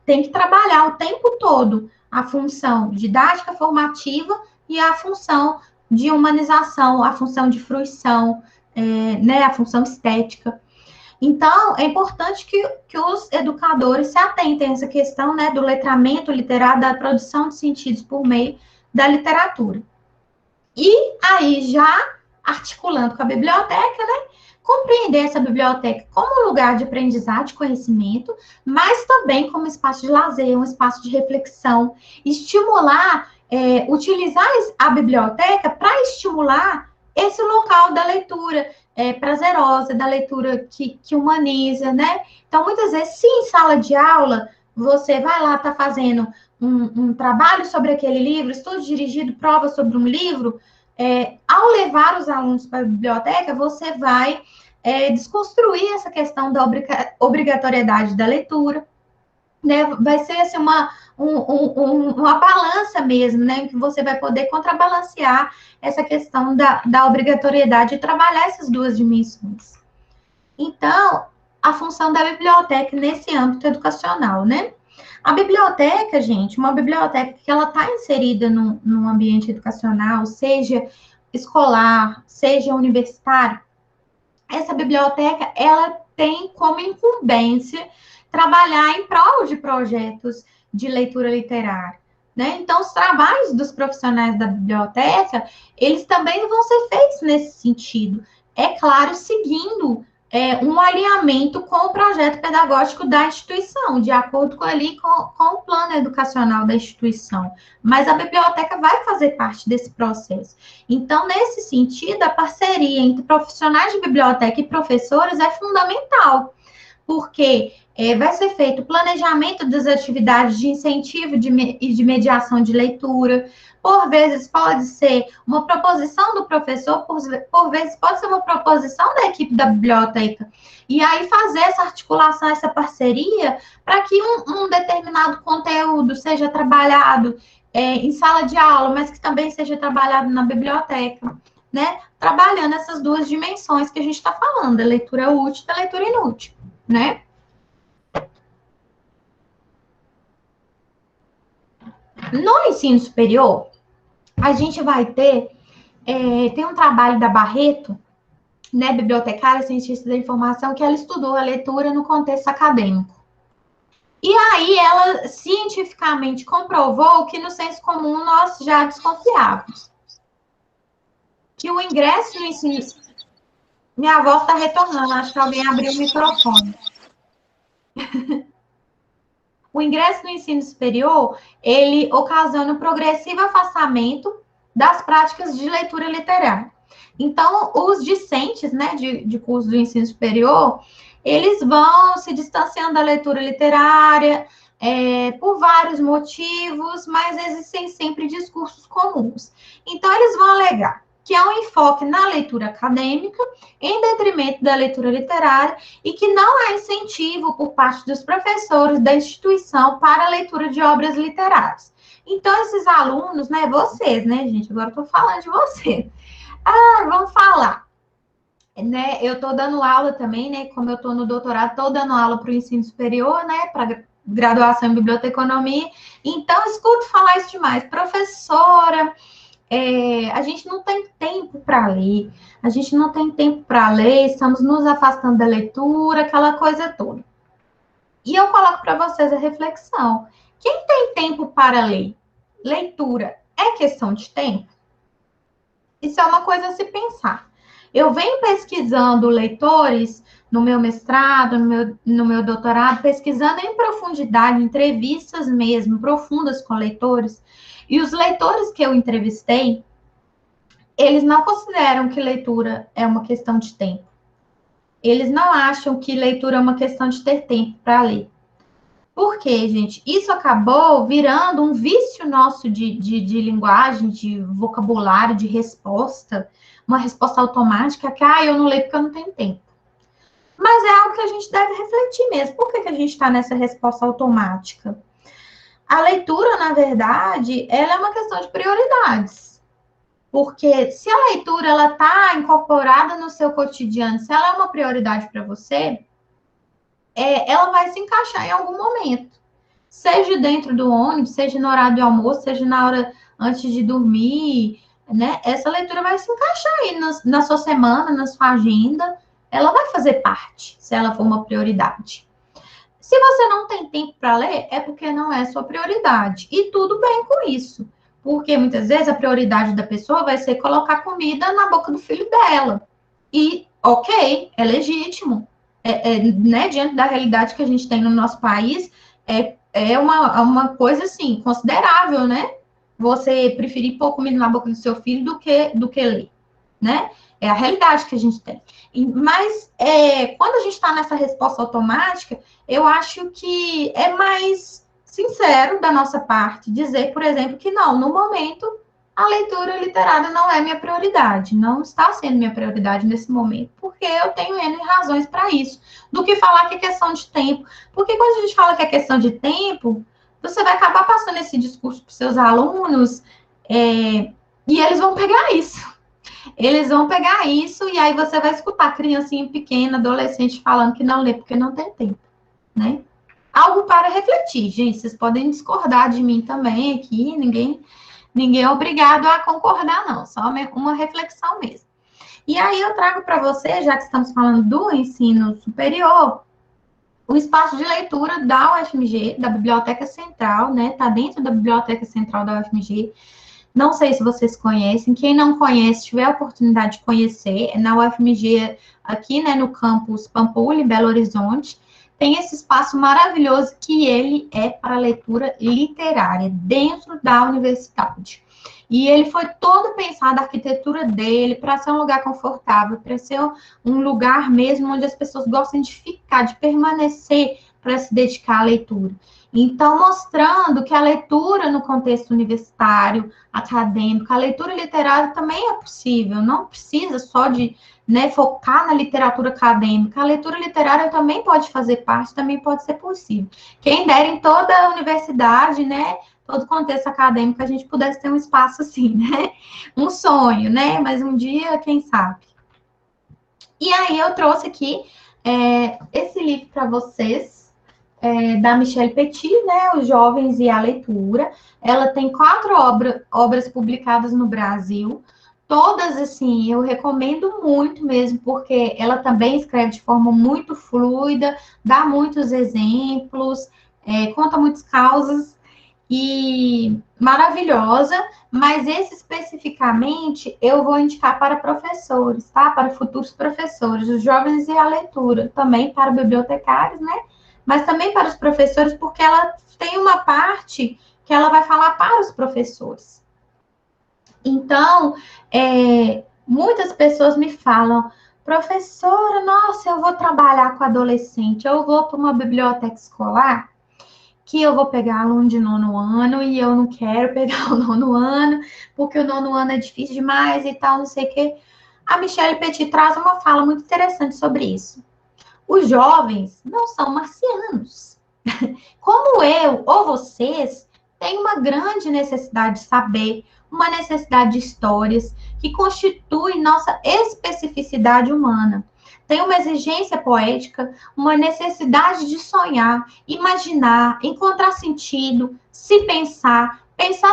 tem que trabalhar o tempo todo a função didática formativa e a função de humanização, a função de fruição, né, a função estética. Então, é importante que os educadores se atentem a essa questão, né, do letramento literário, da produção de sentidos por meio da literatura. E aí, já articulando com a biblioteca, né, compreender essa biblioteca como lugar de aprendizado, de conhecimento, mas também como espaço de lazer, um espaço de reflexão, estimular, utilizar a biblioteca para estimular esse local da leitura prazerosa, da leitura que humaniza, né? Então, muitas vezes, se em sala de aula você vai lá, está fazendo um trabalho sobre aquele livro, estudo dirigido, prova sobre um livro, ao levar os alunos para a biblioteca, você vai desconstruir essa questão da obrigatoriedade da leitura, né? Vai ser assim, uma balança mesmo, né? Que você vai poder contrabalancear essa questão da obrigatoriedade e trabalhar essas duas dimensões. Então, a função da biblioteca nesse âmbito educacional, né? A biblioteca, gente, uma biblioteca que ela está inserida num ambiente educacional, seja escolar, seja universitário, essa biblioteca, ela tem como incumbência trabalhar em prol de projetos de leitura literária, né? Então, os trabalhos dos profissionais da biblioteca, eles também vão ser feitos nesse sentido. É claro, seguindo um alinhamento com o projeto pedagógico da instituição, de acordo com o plano educacional da instituição. Mas a biblioteca vai fazer parte desse processo. Então, nesse sentido, a parceria entre profissionais de biblioteca e professores é fundamental, porque vai ser feito o planejamento das atividades de incentivo e de mediação de leitura. Por vezes pode ser uma proposição do professor, por vezes pode ser uma proposição da equipe da biblioteca. E aí fazer essa articulação, essa parceria, para que um determinado conteúdo seja trabalhado em sala de aula, mas que também seja trabalhado na biblioteca, né? Trabalhando essas duas dimensões que a gente está falando, da leitura útil e da leitura inútil, né? No ensino superior, a gente vai ter, tem um trabalho da Barreto, né, bibliotecária, cientista da informação, que ela estudou a leitura no contexto acadêmico. E aí ela cientificamente comprovou que no senso comum nós já desconfiávamos. Que o ingresso no ensino... Minha avó está retornando, acho que alguém abriu o microfone. O ingresso no ensino superior, ele ocasiona um progressivo afastamento das práticas de leitura literária. Então, os discentes, né, de curso do ensino superior, eles vão se distanciando da leitura literária por vários motivos, mas existem sempre discursos comuns. Então, eles vão alegar que há um enfoque na leitura acadêmica, em detrimento da leitura literária, e que não há incentivo por parte dos professores da instituição para a leitura de obras literárias. Então, esses alunos, né, vocês, né, gente, agora eu estou falando de vocês. Vamos falar. Né, eu estou dando aula também, né, como eu estou no doutorado, estou dando aula para o ensino superior, né, para graduação em biblioteconomia, então escuto falar isso demais. Professora, a gente não tem tempo para ler, a gente não tem tempo para ler, estamos nos afastando da leitura, aquela coisa toda. E eu coloco para vocês a reflexão. Quem tem tempo para ler? Leitura é questão de tempo? Isso é uma coisa a se pensar. Eu venho pesquisando leitores no meu mestrado, no meu doutorado, pesquisando em profundidade, entrevistas mesmo, profundas com leitores, e os leitores que eu entrevistei, eles não consideram que leitura é uma questão de tempo. Eles não acham que leitura é uma questão de ter tempo para ler. Por quê, gente? Isso acabou virando um vício nosso de linguagem, de vocabulário, de resposta, uma resposta automática, que eu não leio porque eu não tenho tempo. Mas é algo que a gente deve refletir mesmo. Por que a gente está nessa resposta automática? A leitura, na verdade, ela é uma questão de prioridades. Porque se a leitura ela está incorporada no seu cotidiano, se ela é uma prioridade para você, ela vai se encaixar em algum momento. Seja dentro do ônibus, seja no horário de almoço, seja na hora antes de dormir, né? Essa leitura vai se encaixar aí na sua semana, na sua agenda. Ela vai fazer parte, se ela for uma prioridade. Se você não tem tempo para ler, é porque não é sua prioridade. E tudo bem com isso. Porque muitas vezes a prioridade da pessoa vai ser colocar comida na boca do filho dela. E, ok, é legítimo. Né, diante da realidade que a gente tem no nosso país, é uma coisa, assim, considerável, né? Você preferir pôr comida na boca do seu filho do que ler, né? É a realidade que a gente tem. Mas, quando a gente está nessa resposta automática, eu acho que é mais sincero da nossa parte dizer, por exemplo, que não, no momento, a leitura literária não é minha prioridade, não está sendo minha prioridade nesse momento, porque eu tenho N razões para isso, do que falar que é questão de tempo. Porque quando a gente fala que é questão de tempo, você vai acabar passando esse discurso para os seus alunos, e eles vão pegar isso. Eles vão pegar isso e aí você vai escutar criancinha pequena, adolescente falando que não lê porque não tem tempo, né? Algo para refletir, gente. Vocês podem discordar de mim também aqui, ninguém é obrigado a concordar, não. Só uma reflexão mesmo. E aí eu trago para você, já que estamos falando do ensino superior, o espaço de leitura da UFMG, da Biblioteca Central, né? Está dentro da Biblioteca Central da UFMG. Não sei se vocês conhecem. Quem não conhece, tiver a oportunidade de conhecer, é na UFMG, aqui, né, no campus Pampulha, em Belo Horizonte, tem esse espaço maravilhoso que ele é para leitura literária, dentro da universidade. E ele foi todo pensado, a arquitetura dele, para ser um lugar confortável, para ser um lugar mesmo onde as pessoas gostam de ficar, de permanecer para se dedicar à leitura. Então, mostrando que a leitura no contexto universitário, acadêmico, a leitura literária também é possível, não precisa só de, né, focar na literatura acadêmica, a leitura literária também pode fazer parte, também pode ser possível. Quem dera em toda a universidade, né, todo contexto acadêmico, a gente pudesse ter um espaço assim, né, um sonho, né, mas um dia, quem sabe. E aí eu trouxe aqui esse livro para vocês, da Michelle Petit, né, Os Jovens e a Leitura. Ela tem 4 obras publicadas no Brasil. Todas, assim, eu recomendo muito mesmo, porque ela também escreve de forma muito fluida, dá muitos exemplos, conta muitos causos, e maravilhosa, mas esse especificamente eu vou indicar para professores, tá? Para futuros professores, Os Jovens e a Leitura, também para bibliotecários, né? Mas também para os professores, porque ela tem uma parte que ela vai falar para os professores. Então, muitas pessoas me falam, professora, nossa, eu vou trabalhar com adolescente, eu vou para uma biblioteca escolar, que eu vou pegar aluno de 9º ano, e eu não quero pegar o 9º ano, porque o 9º ano é difícil demais e tal, não sei o quê. A Michelle Petit traz uma fala muito interessante sobre isso. Os jovens não são marcianos. Como eu ou vocês, têm uma grande necessidade de saber, uma necessidade de histórias que constitui nossa especificidade humana. Tem uma exigência poética, uma necessidade de sonhar, imaginar, encontrar sentido, se pensar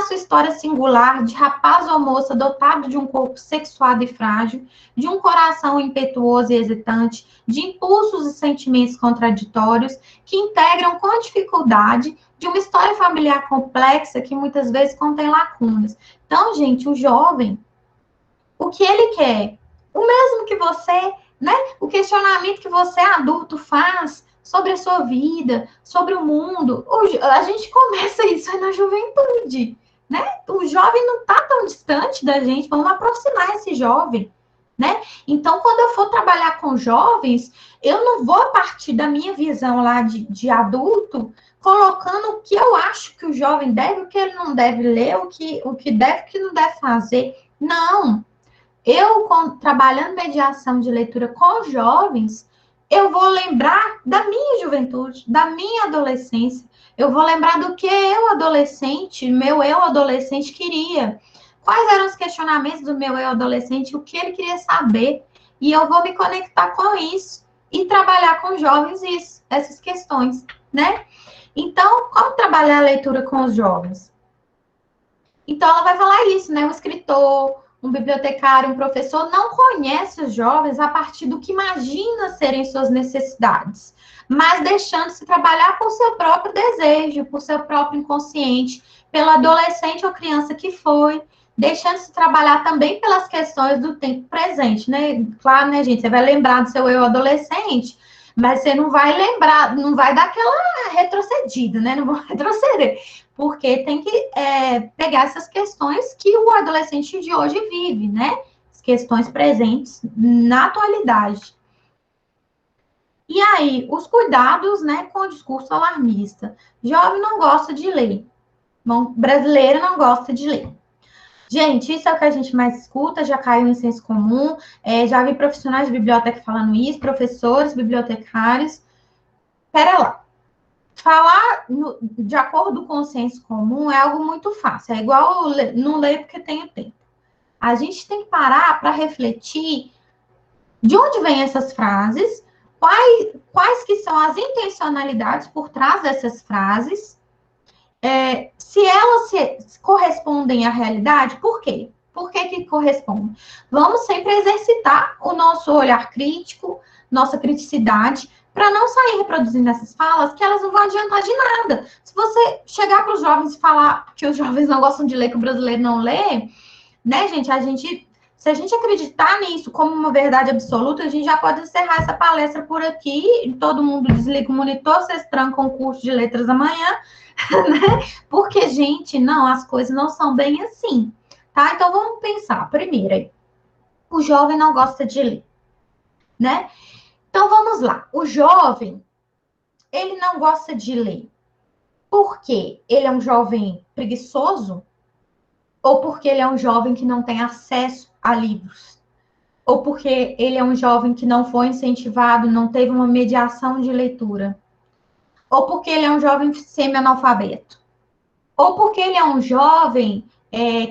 sua história singular de rapaz ou moça dotado de um corpo sexuado e frágil, de um coração impetuoso e hesitante, de impulsos e sentimentos contraditórios que integram com dificuldade de uma história familiar complexa que muitas vezes contém lacunas. Então, gente, o jovem, o que ele quer? O mesmo que você, né? O questionamento que você, adulto, faz sobre a sua vida, sobre o mundo. A gente começa isso aí na juventude, né? O jovem não está tão distante da gente, vamos aproximar esse jovem, né? Então, quando eu for trabalhar com jovens, eu não vou partir da minha visão lá de adulto, colocando o que eu acho que o jovem deve, o que ele não deve ler, o que deve, o que não deve fazer. Não. Eu, trabalhando mediação de leitura com jovens, eu vou lembrar da minha juventude, da minha adolescência. Eu vou lembrar do que eu, adolescente, meu eu, adolescente, queria. Quais eram os questionamentos do meu eu, adolescente, o que ele queria saber. E eu vou me conectar com isso e trabalhar com jovens essas questões, né? Então, como trabalhar a leitura com os jovens? Então, ela vai falar isso, né? O escritor, um bibliotecário, um professor, não conhece os jovens a partir do que imagina serem suas necessidades, mas deixando-se trabalhar por seu próprio desejo, por seu próprio inconsciente, pelo adolescente ou criança que foi, deixando-se trabalhar também pelas questões do tempo presente, né? Claro, né, gente? Você vai lembrar do seu eu adolescente, mas você não vai lembrar, não vai dar aquela retrocedida, né? Não vou retroceder, porque tem que pegar essas questões que o adolescente de hoje vive, né? As questões presentes na atualidade. E aí, os cuidados, né, com o discurso alarmista. Jovem não gosta de ler. Bom, brasileiro não gosta de ler. Gente, isso é o que a gente mais escuta, já caiu em senso comum, já vi profissionais de biblioteca falando isso, professores, bibliotecários. Pera lá. Falar de acordo com o senso comum é algo muito fácil. É igual não ler porque tenho tempo. A gente tem que parar para refletir de onde vêm essas frases, quais que são as intencionalidades por trás dessas frases, se elas se correspondem à realidade, por quê? Por que correspondem? Vamos sempre exercitar o nosso olhar crítico, nossa criticidade, para não sair reproduzindo essas falas, que elas não vão adiantar de nada. Se você chegar para os jovens e falar que os jovens não gostam de ler, que o brasileiro não lê, né, gente, se a gente acreditar nisso como uma verdade absoluta, a gente já pode encerrar essa palestra por aqui, todo mundo desliga o monitor, vocês trancam o curso de letras amanhã, né? Porque, gente, não, as coisas não são bem assim, tá? Então, vamos pensar. Primeiro, aí, o jovem não gosta de ler, né? Então, vamos lá. O jovem, ele não gosta de ler. Por quê? Ele é um jovem preguiçoso? Ou porque ele é um jovem que não tem acesso a livros? Ou porque ele é um jovem que não foi incentivado, não teve uma mediação de leitura? Ou porque ele é um jovem semi-analfabeto? Ou porque ele é um jovem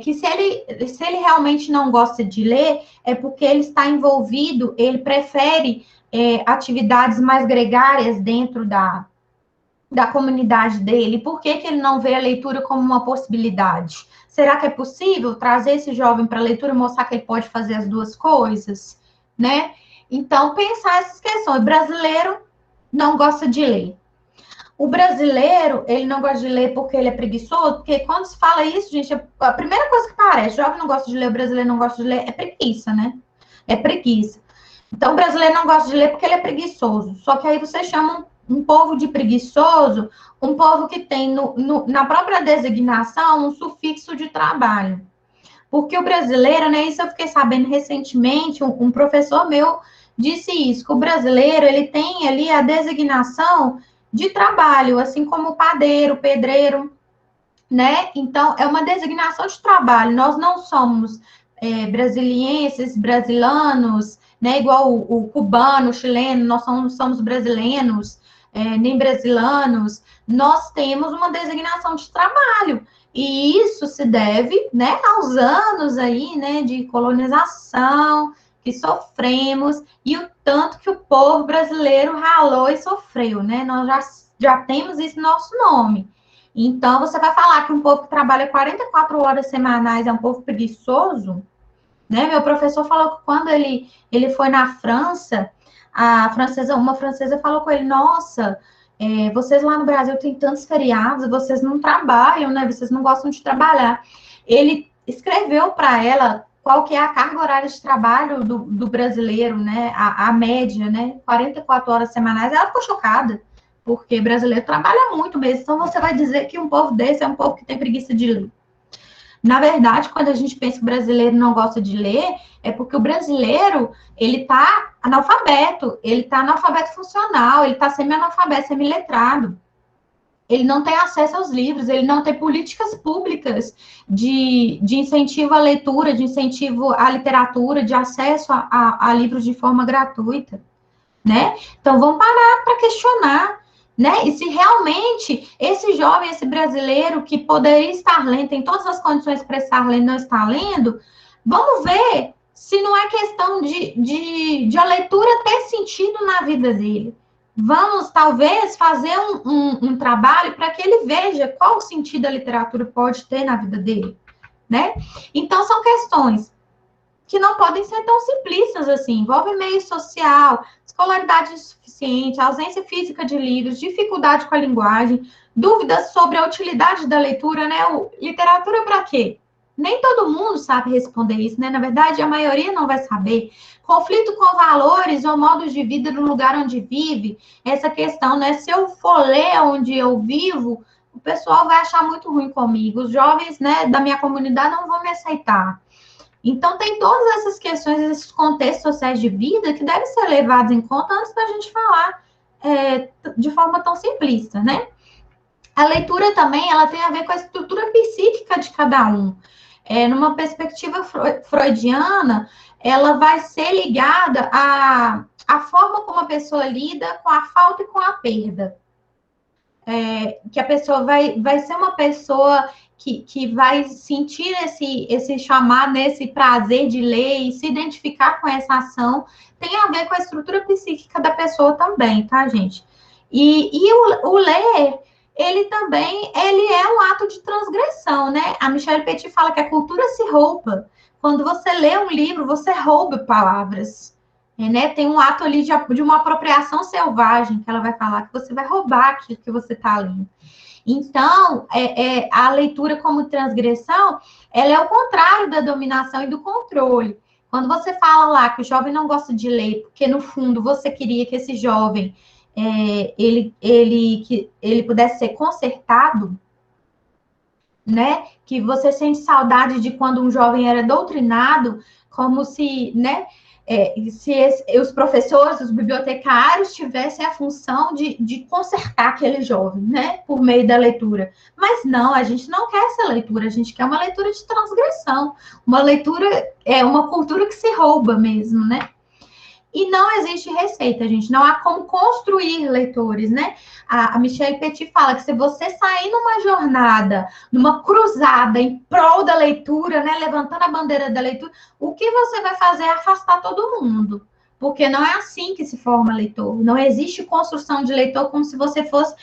que se ele realmente não gosta de ler, é porque ele está envolvido, ele prefere atividades mais gregárias dentro da comunidade dele. Por que ele não vê a leitura como uma possibilidade? Será que é possível trazer esse jovem para a leitura e mostrar que ele pode fazer as duas coisas, né? Então, pensar essas questões. O brasileiro não gosta de ler. O brasileiro, ele não gosta de ler porque ele é preguiçoso, porque quando se fala isso, gente, a primeira coisa que parece, o jovem não gosta de ler, o brasileiro não gosta de ler, é preguiça, né? É preguiça. Então, o brasileiro não gosta de ler porque ele é preguiçoso. Só que aí você chama um povo de preguiçoso, um povo que tem na própria designação um sufixo de trabalho. Porque o brasileiro, né, isso eu fiquei sabendo recentemente, um professor meu disse isso, que o brasileiro, ele tem ali a designação de trabalho, assim como o padeiro, pedreiro, né? Então, é uma designação de trabalho. Nós não somos brasilienses, brasilanos, né? Igual o cubano, o chileno, nós somos brasileiros, nem brasilanos. Nós temos uma designação de trabalho. E isso se deve, né, aos anos aí, né, de colonização que sofremos e o tanto que o povo brasileiro ralou e sofreu, né? Nós já temos isso no nosso nome. Então, você vai falar que um povo que trabalha 44 horas semanais é um povo preguiçoso, né? Meu professor falou que quando ele foi na França, uma francesa falou com ele, nossa, vocês lá no Brasil têm tantos feriados, vocês não trabalham, né? Vocês não gostam de trabalhar. Ele escreveu para ela qual que é a carga horária de trabalho do brasileiro, né? A média, né? 44 horas semanais. Ela ficou chocada, porque brasileiro trabalha muito mesmo. Então, você vai dizer que um povo desse é um povo que tem preguiça de ler. Na verdade, quando a gente pensa que o brasileiro não gosta de ler, é porque o brasileiro, ele está analfabeto funcional, ele está semi-analfabeto, semi-letrado. Ele não tem acesso aos livros, ele não tem políticas públicas de incentivo à leitura, de incentivo à literatura, de acesso a livros de forma gratuita, né? Então, vamos parar para questionar, né? E se realmente esse jovem, esse brasileiro que poderia estar lendo, tem todas as condições para estar lendo, não está lendo, vamos ver se não é questão de a leitura ter sentido na vida dele. Vamos, talvez, fazer um trabalho para que ele veja qual sentido a literatura pode ter na vida dele, né? Então, são questões que não podem ser tão simplistas assim, envolve meio social, escolaridade insuficiente, ausência física de livros, dificuldade com a linguagem, dúvidas sobre a utilidade da leitura, né? Literatura para quê? Nem todo mundo sabe responder isso, né? Na verdade, a maioria não vai saber. Conflito com valores ou modos de vida no lugar onde vive, essa questão, né? Se eu for ler onde eu vivo, o pessoal vai achar muito ruim comigo. Os jovens, né, da minha comunidade não vão me aceitar. Então, tem todas essas questões, esses contextos sociais de vida que devem ser levados em conta antes da gente falar de forma tão simplista, né? A leitura também, ela tem a ver com a estrutura psíquica de cada um. Numa perspectiva freudiana, ela vai ser ligada à forma como a pessoa lida com a falta e com a perda. Que a pessoa vai ser uma pessoa que vai sentir esse chamado, esse prazer de ler e se identificar com essa ação, tem a ver com a estrutura psíquica da pessoa também, tá, gente? E o ler, ele é um ato de transgressão, né? A Michelle Petit fala que a cultura se rouba. Quando você lê um livro, você rouba palavras. Né? Tem um ato ali de uma apropriação selvagem, que ela vai falar, que você vai roubar aquilo que você está lendo. Então, a leitura como transgressão, ela é o contrário da dominação e do controle. Quando você fala lá que o jovem não gosta de ler, porque no fundo você queria que esse jovem ele pudesse ser consertado, né? Que você sente saudade de quando um jovem era doutrinado, como se, né? Os professores, os bibliotecários tivessem a função de consertar aquele jovem, né? Por meio da leitura. Mas não, a gente não quer essa leitura, a gente quer uma leitura de transgressão, uma leitura, uma cultura que se rouba mesmo, né? E não existe receita, gente. Não há como construir leitores, né? A Michelle Petit fala que se você sair numa jornada, numa cruzada em prol da leitura, né? Levantando a bandeira da leitura, o que você vai fazer é afastar todo mundo. Porque não é assim que se forma leitor. Não existe construção de leitor como se você fosse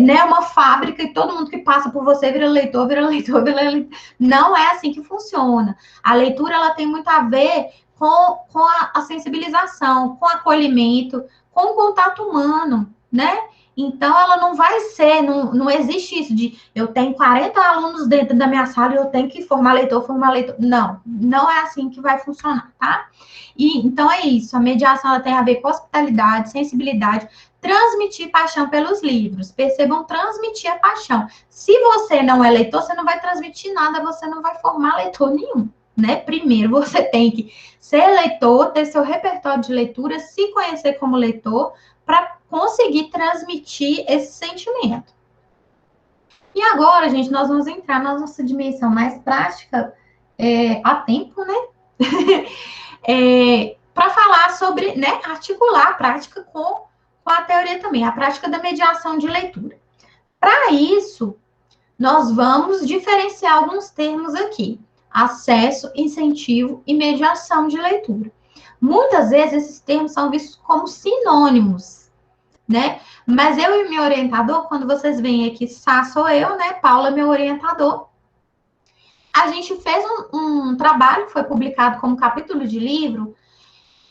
né, uma fábrica e todo mundo que passa por você vira leitor, vira leitor, vira leitor. Não é assim que funciona. A leitura, ela tem muito a ver com a sensibilização, com o acolhimento, com o contato humano, né? Então, ela não vai ser, não existe isso de eu tenho 40 alunos dentro da minha sala e eu tenho que formar leitor. Não, não é assim que vai funcionar, tá? Então, é isso. A mediação ela tem a ver com hospitalidade, sensibilidade, transmitir paixão pelos livros. Percebam, transmitir a paixão. Se você não é leitor, você não vai transmitir nada, você não vai formar leitor nenhum. Né? Primeiro, você tem que ser leitor, ter seu repertório de leitura, se conhecer como leitor, para conseguir transmitir esse sentimento. E agora, gente, nós vamos entrar na nossa dimensão mais prática, a tempo, né? Para falar sobre, né, articular a prática com a teoria também, a prática da mediação de leitura. Para isso, nós vamos diferenciar alguns termos aqui. Acesso, incentivo e mediação de leitura. Muitas vezes esses termos são vistos como sinônimos, né? Mas eu e meu orientador, quando vocês veem aqui, Sá sou eu, né? Paula é meu orientador. A gente fez um trabalho, foi publicado como capítulo de livro,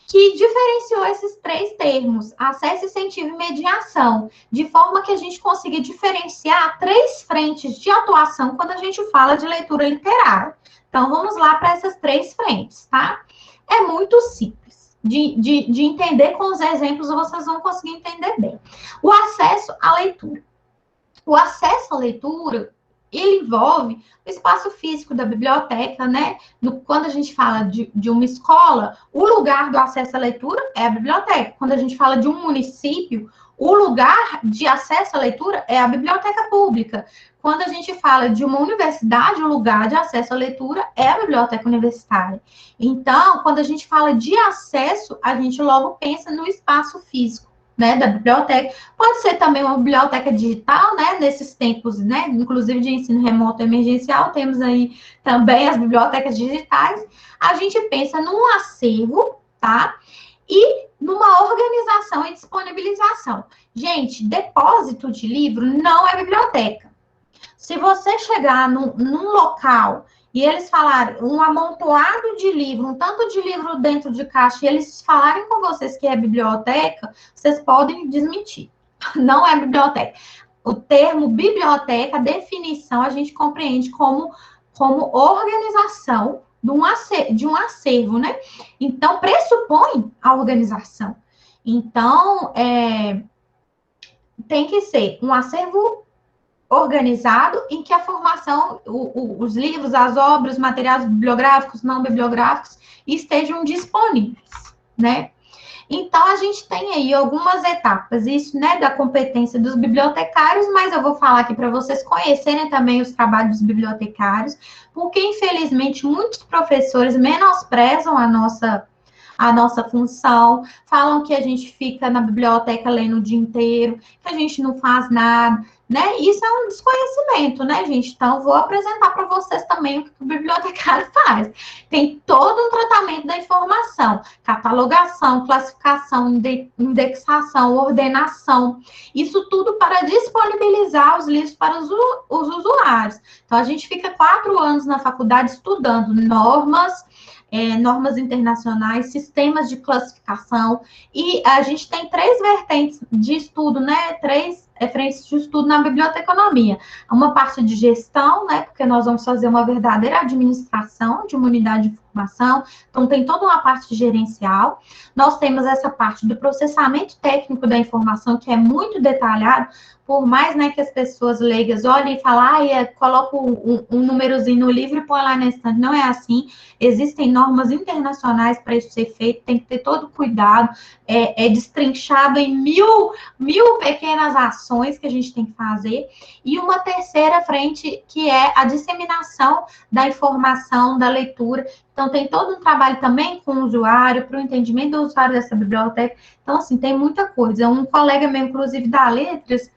que diferenciou esses três termos, acesso, incentivo e mediação, de forma que a gente consiga diferenciar três frentes de atuação quando a gente fala de leitura literária. Então, vamos lá para essas três frentes, tá? É muito simples de entender com os exemplos, vocês vão conseguir entender bem. O acesso à leitura. O acesso à leitura, ele envolve o espaço físico da biblioteca, né? Quando a gente fala de uma escola, o lugar do acesso à leitura é a biblioteca. Quando a gente fala de um município, o lugar de acesso à leitura é a biblioteca pública. Quando a gente fala de uma universidade, o lugar de acesso à leitura é a biblioteca universitária. Então, quando a gente fala de acesso, a gente logo pensa no espaço físico, né, da biblioteca. Pode ser também uma biblioteca digital, né, nesses tempos, né, inclusive de ensino remoto emergencial, temos aí também as bibliotecas digitais. A gente pensa num acervo, tá? E numa organização e disponibilização. Gente, depósito de livro não é biblioteca. Se você chegar num local e eles falarem um amontoado de livro, um tanto de livro dentro de caixa, e eles falarem com vocês que é biblioteca, vocês podem desmentir. Não é biblioteca. O termo biblioteca, a definição, a gente compreende como organização de um acervo, né? Então, pressupõe a organização. Então, tem que ser um acervo organizado em que a formação, os livros, as obras, os materiais bibliográficos, não bibliográficos, estejam disponíveis, né? Então, a gente tem aí algumas etapas, isso, né, da competência dos bibliotecários, mas eu vou falar aqui para vocês conhecerem também os trabalhos dos bibliotecários, porque, infelizmente, muitos professores menosprezam a nossa função, falam que a gente fica na biblioteca lendo o dia inteiro, que a gente não faz nada, né? Isso é um desconhecimento, né, gente? Então, vou apresentar para vocês também o que o bibliotecário faz. Tem todo um tratamento da informação, catalogação, classificação, indexação, ordenação, isso tudo para disponibilizar os livros para os usuários. Então, a gente fica 4 anos na faculdade estudando normas internacionais, sistemas de classificação, e a gente tem 3 vertentes de estudo, né? 3 frentes de estudo na biblioteconomia. Uma parte de gestão, né? Porque nós vamos fazer uma verdadeira administração de uma unidade de informação, então tem toda uma parte gerencial. Nós temos essa parte do processamento técnico da informação, que é muito detalhado, por mais, né, que as pessoas leigas olhem e falem, coloca um númerozinho no livro e põe lá na estante. Não é assim. Existem normas internacionais para isso ser feito, tem que ter todo cuidado, é destrinchado em mil pequenas ações que a gente tem que fazer. E uma terceira frente, que é a disseminação da informação, da leitura. Então, tem todo um trabalho também com o usuário, para o entendimento do usuário dessa biblioteca. Então, assim, tem muita coisa. Um colega meu, inclusive, da Letras,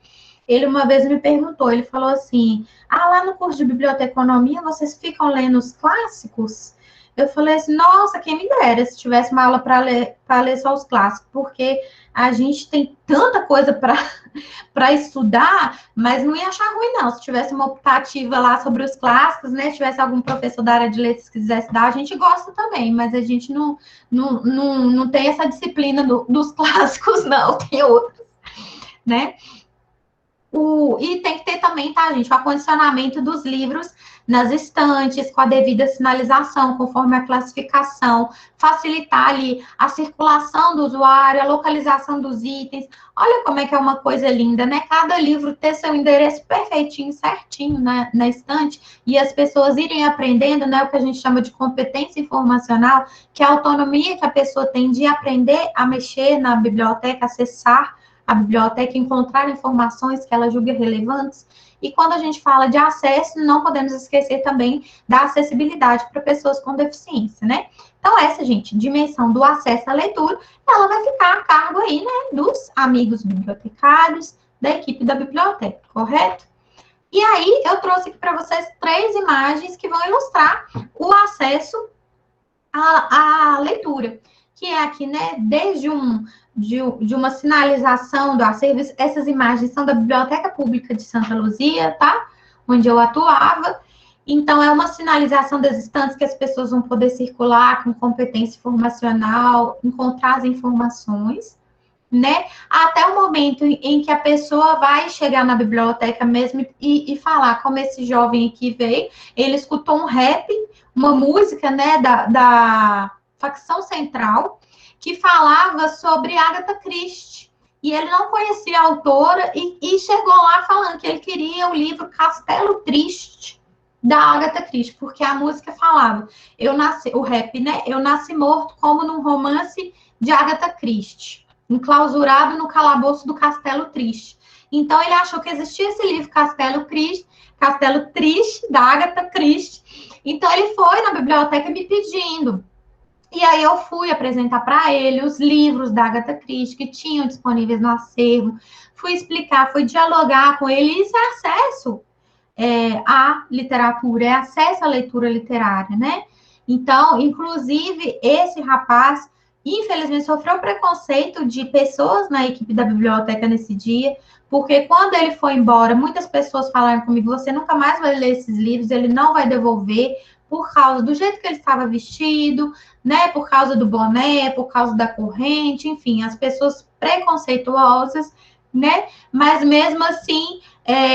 ele uma vez me perguntou, ele falou assim, lá no curso de biblioteconomia, vocês ficam lendo os clássicos? Eu falei assim, nossa, quem me dera se tivesse uma aula para ler só os clássicos, porque a gente tem tanta coisa para estudar, mas não ia achar ruim, não. Se tivesse uma optativa lá sobre os clássicos, né? Se tivesse algum professor da área de letras que quisesse dar, a gente gosta também, mas a gente não tem essa disciplina dos clássicos, não, tem outros, né? E tem que ter também, tá, gente, o acondicionamento dos livros nas estantes, com a devida sinalização, conforme a classificação, facilitar ali a circulação do usuário, a localização dos itens. Olha como é que é uma coisa linda, né? Cada livro ter seu endereço perfeitinho, certinho na estante, e as pessoas irem aprendendo, né, o que a gente chama de competência informacional, que é a autonomia que a pessoa tem de aprender a mexer na biblioteca, acessar a biblioteca, encontrar informações que ela julga relevantes. E quando a gente fala de acesso, não podemos esquecer também da acessibilidade para pessoas com deficiência, né? Então, essa, gente, dimensão do acesso à leitura, ela vai ficar a cargo aí, né, dos amigos bibliotecários, da equipe da biblioteca, correto? E aí, eu trouxe aqui para vocês 3 imagens que vão ilustrar o acesso à leitura, que é aqui, né, desde de uma sinalização do acervo. Essas imagens são da Biblioteca Pública de Santa Luzia, tá? Onde eu atuava. Então, é uma sinalização das estantes que as pessoas vão poder circular com competência informacional, encontrar as informações, né? Até o momento em que a pessoa vai chegar na biblioteca mesmo e falar, como esse jovem aqui veio, ele escutou um rap, uma música, né, da facção central, que falava sobre Agatha Christie, e ele não conhecia a autora, e chegou lá falando que ele queria o livro Castelo Triste, da Agatha Christie, porque a música falava, o rap, né, eu nasci morto como num romance de Agatha Christie, enclausurado no calabouço do Castelo Triste. Então, ele achou que existia esse livro Castelo Triste, da Agatha Christie. Então, ele foi na biblioteca me pedindo. E aí eu fui apresentar para ele os livros da Agatha Christie que tinham disponíveis no acervo, fui explicar, fui dialogar com ele, isso é acesso à literatura, é acesso à leitura literária, né? Então, inclusive, esse rapaz, infelizmente, sofreu preconceito de pessoas na equipe da biblioteca nesse dia, porque quando ele foi embora, muitas pessoas falaram comigo, você nunca mais vai ler esses livros, ele não vai devolver, por causa do jeito que ele estava vestido, né, por causa do boné, por causa da corrente, enfim, as pessoas preconceituosas, né, mas mesmo assim,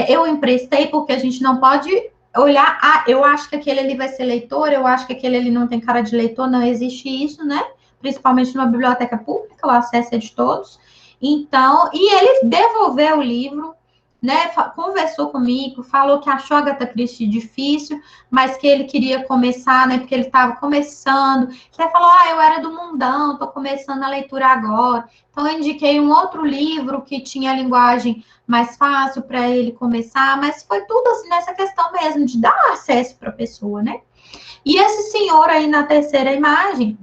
eu emprestei, porque a gente não pode olhar, eu acho que aquele ali vai ser leitor, eu acho que aquele ali não tem cara de leitor, não existe isso, né, principalmente numa biblioteca pública, o acesso é de todos, então, e ele devolveu o livro, né, conversou comigo, falou que achou a Agatha Christie difícil, mas que ele queria começar, né, porque ele estava começando. Ele falou, eu era do mundão, estou começando a leitura agora. Então, eu indiquei um outro livro que tinha linguagem mais fácil para ele começar, mas foi tudo assim nessa questão mesmo, de dar acesso para a pessoa, né? E esse senhor aí na terceira imagem,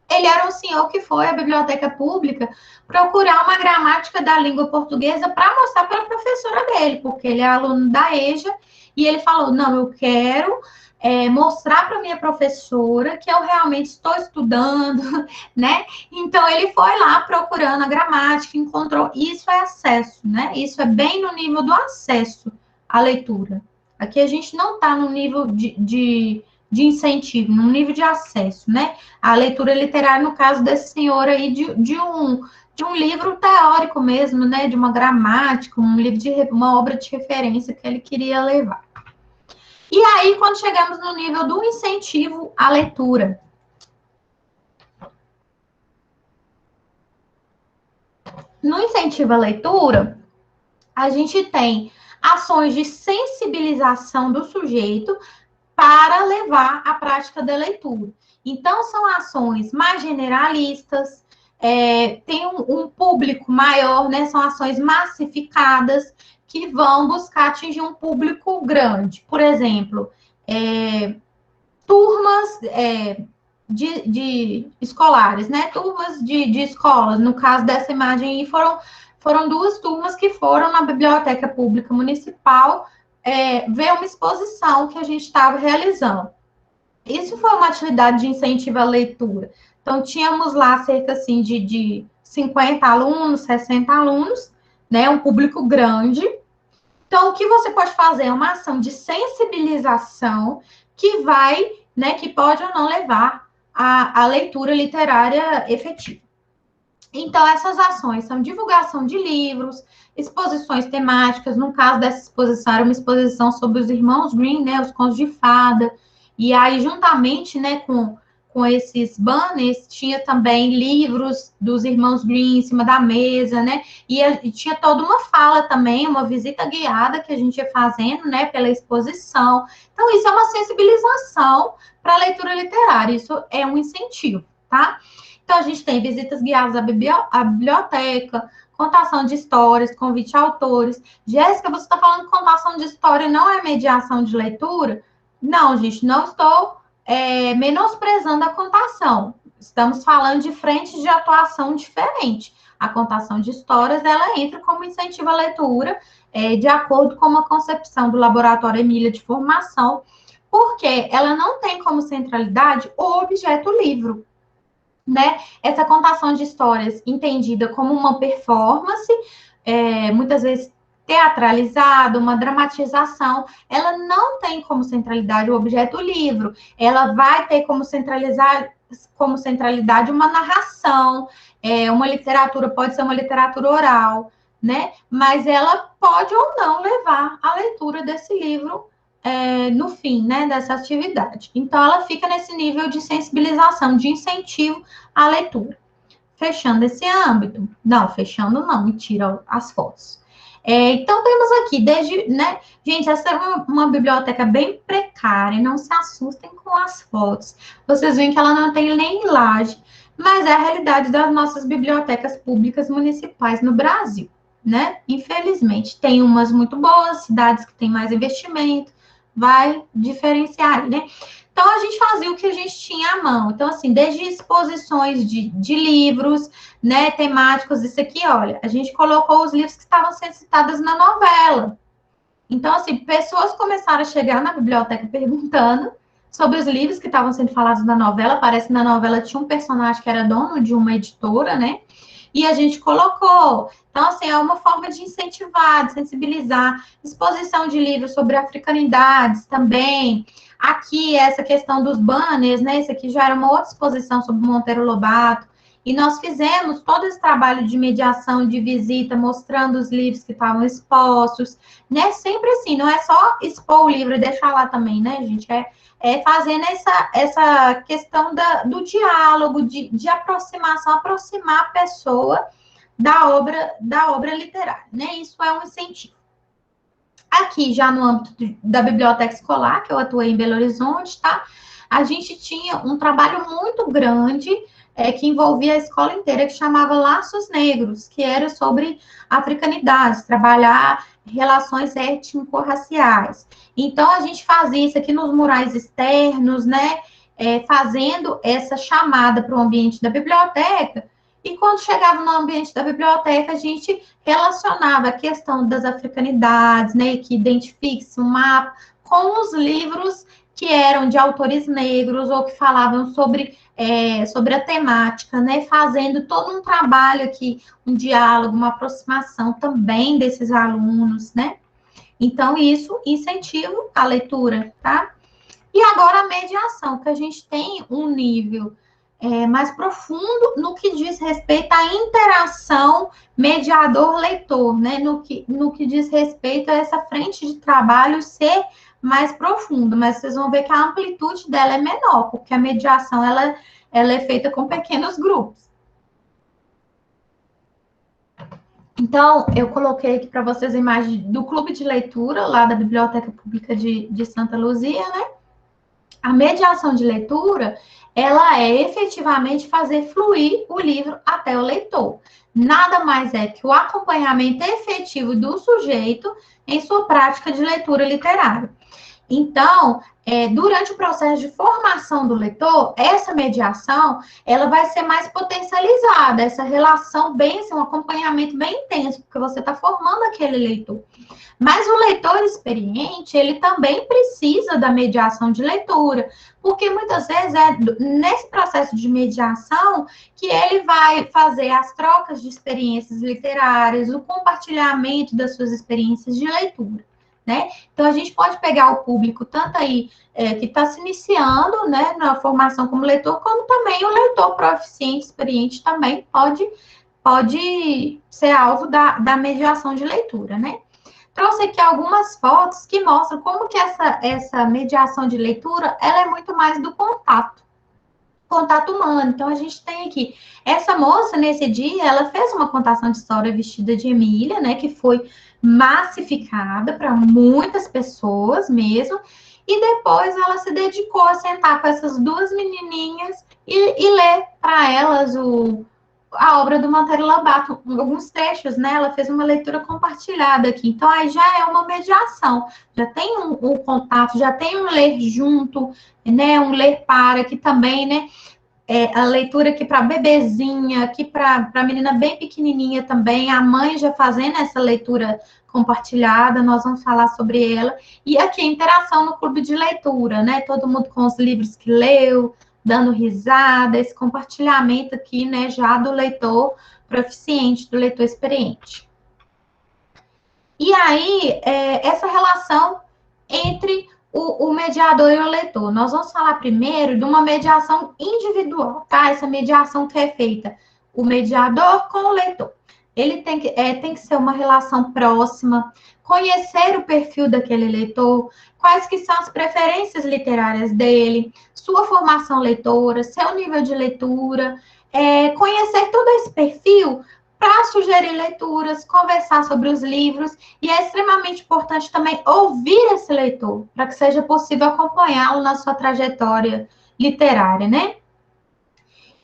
ele era um senhor que foi à biblioteca pública procurar uma gramática da língua portuguesa para mostrar para a professora dele, porque ele é aluno da EJA, e ele falou, não, eu quero mostrar para minha professora que eu realmente estou estudando, né? Então, ele foi lá procurando a gramática, encontrou, isso é acesso, né? Isso é bem no nível do acesso à leitura. Aqui a gente não está no nível de incentivo, no nível de acesso, né? A leitura literária, no caso desse senhor aí, de um livro teórico mesmo, né? De uma gramática, uma obra de referência que ele queria levar. E aí, quando chegamos no nível do incentivo à leitura. No incentivo à leitura, a gente tem ações de sensibilização do sujeito para levar à prática da leitura. Então, são ações mais generalistas, tem um público maior, né? São ações massificadas que vão buscar atingir um público grande. Por exemplo, turmas de escolares, né? Turmas de escolas. No caso dessa imagem aí, foram duas turmas que foram na Biblioteca Pública Municipal ver uma exposição que a gente estava realizando. Isso foi uma atividade de incentivo à leitura. Então, tínhamos lá cerca, assim, de 50 alunos, 60 alunos, né? Um público grande. Então, o que você pode fazer é uma ação de sensibilização que vai, né, que pode ou não levar à leitura literária efetiva. Então, essas ações são divulgação de livros, exposições temáticas. No caso dessa exposição, era uma exposição sobre os irmãos Grimm, né, os contos de fada. E aí, juntamente, né, com esses banners, tinha também livros dos irmãos Grimm em cima da mesa, né? E tinha toda uma fala também, uma visita guiada que a gente ia fazendo, né, pela exposição. Então, isso é uma sensibilização para a leitura literária, isso é um incentivo, tá? Então, a gente tem visitas guiadas à biblioteca, contação de histórias, convite a autores. Jéssica, você está falando que contação de história não é mediação de leitura? Não, gente, não estou menosprezando a contação. Estamos falando de frentes de atuação diferente. A contação de histórias, ela entra como incentivo à leitura, de acordo com uma concepção do Laboratório Emília de Formação, porque ela não tem como centralidade o objeto livro. Né? Essa contação de histórias entendida como uma performance, muitas vezes teatralizada, uma dramatização, ela não tem como centralidade o objeto livro, ela vai ter como centralidade uma narração, uma literatura, pode ser uma literatura oral, né? Mas ela pode ou não levar a leitura desse livro no fim, né, dessa atividade. Então, ela fica nesse nível de sensibilização, de incentivo à leitura. Fechando esse âmbito? Não, fechando não, me tira as fotos. Então, temos aqui, né, gente, essa é uma biblioteca bem precária, não se assustem com as fotos. Vocês veem que ela não tem nem laje, mas é a realidade das nossas bibliotecas públicas municipais no Brasil, né? Infelizmente, tem umas muito boas, cidades que têm mais investimento, vai diferenciar, né? Então, a gente fazia o que a gente tinha à mão. Então, assim, desde exposições de livros, né, temáticos, isso aqui, olha, a gente colocou os livros que estavam sendo citados na novela. Então, assim, pessoas começaram a chegar na biblioteca perguntando sobre os livros que estavam sendo falados na novela. Parece que na novela tinha um personagem que era dono de uma editora, né? E a gente colocou. Então, assim, é uma forma de incentivar, de sensibilizar. Exposição de livros sobre africanidades também. Aqui, essa questão dos banners, né? Isso aqui já era uma outra exposição sobre Monteiro Lobato. E nós fizemos todo esse trabalho de mediação, de visita, mostrando os livros que estavam expostos, né? Sempre assim, não é só expor o livro e deixar lá também, né, gente? Fazendo essa questão do diálogo, de aproximação, aproximar a pessoa da obra literária, né? Isso é um incentivo. Aqui, já no âmbito da biblioteca escolar, que eu atuei em Belo Horizonte, tá? A gente tinha um trabalho muito grande que envolvia a escola inteira, que chamava Laços Negros, que era sobre africanidade, trabalhar relações étnico-raciais. Então, a gente fazia isso aqui nos murais externos, né? Fazendo essa chamada para o ambiente da biblioteca, e quando chegava no ambiente da biblioteca, a gente relacionava a questão das africanidades, né, que identifique-se um mapa, com os livros que eram de autores negros ou que falavam sobre a temática, né, fazendo todo um trabalho aqui, um diálogo, uma aproximação também desses alunos, né. Então, isso incentiva a leitura, tá? E agora a mediação, que a gente tem um nível mais profundo no que diz respeito à interação mediador-leitor, né? No que diz respeito a essa frente de trabalho ser mais profunda, mas vocês vão ver que a amplitude dela é menor, porque a mediação ela é feita com pequenos grupos. Então, eu coloquei aqui para vocês a imagem do clube de leitura, lá da Biblioteca Pública de Santa Luzia, né? A mediação de leitura, ela é efetivamente fazer fluir o livro até o leitor. Nada mais é que o acompanhamento efetivo do sujeito em sua prática de leitura literária. Então, durante o processo de formação do leitor, essa mediação, ela vai ser mais potencializada, essa relação bem, assim, um acompanhamento bem intenso, porque você está formando aquele leitor. Mas o leitor experiente, ele também precisa da mediação de leitura, porque muitas vezes é nesse processo de mediação que ele vai fazer as trocas de experiências literárias, o compartilhamento das suas experiências de leitura, né? Então, a gente pode pegar o público tanto aí que está se iniciando, né, na formação como leitor, como também o leitor proficiente, experiente também pode ser alvo da mediação de leitura, né? Trouxe aqui algumas fotos que mostram como que essa mediação de leitura, ela é muito mais do contato humano. Então, a gente tem aqui, essa moça, nesse dia, ela fez uma contação de história vestida de Emília, né, que foi massificada para muitas pessoas mesmo, e depois ela se dedicou a sentar com essas duas menininhas e ler para elas a obra do Monteiro Lobato, alguns trechos, né? Ela fez uma leitura compartilhada aqui. Então, aí já é uma mediação. Já tem um contato, já tem um ler junto, né? Um ler para, que também, né? A leitura aqui para bebezinha, aqui para menina bem pequenininha também. A mãe já fazendo essa leitura compartilhada, nós vamos falar sobre ela. E aqui a interação no clube de leitura, né? Todo mundo com os livros que leu, dando risada, esse compartilhamento aqui, né, já do leitor proficiente, do leitor experiente. E aí, essa relação entre o mediador e o leitor. Nós vamos falar primeiro de uma mediação individual, tá? Essa mediação que é feita o mediador com o leitor. Ele tem que ser uma relação próxima, conhecer o perfil daquele leitor, quais que são as preferências literárias dele, sua formação leitora, seu nível de leitura, conhecer todo esse perfil para sugerir leituras, conversar sobre os livros, e é extremamente importante também ouvir esse leitor, para que seja possível acompanhá-lo na sua trajetória literária, né?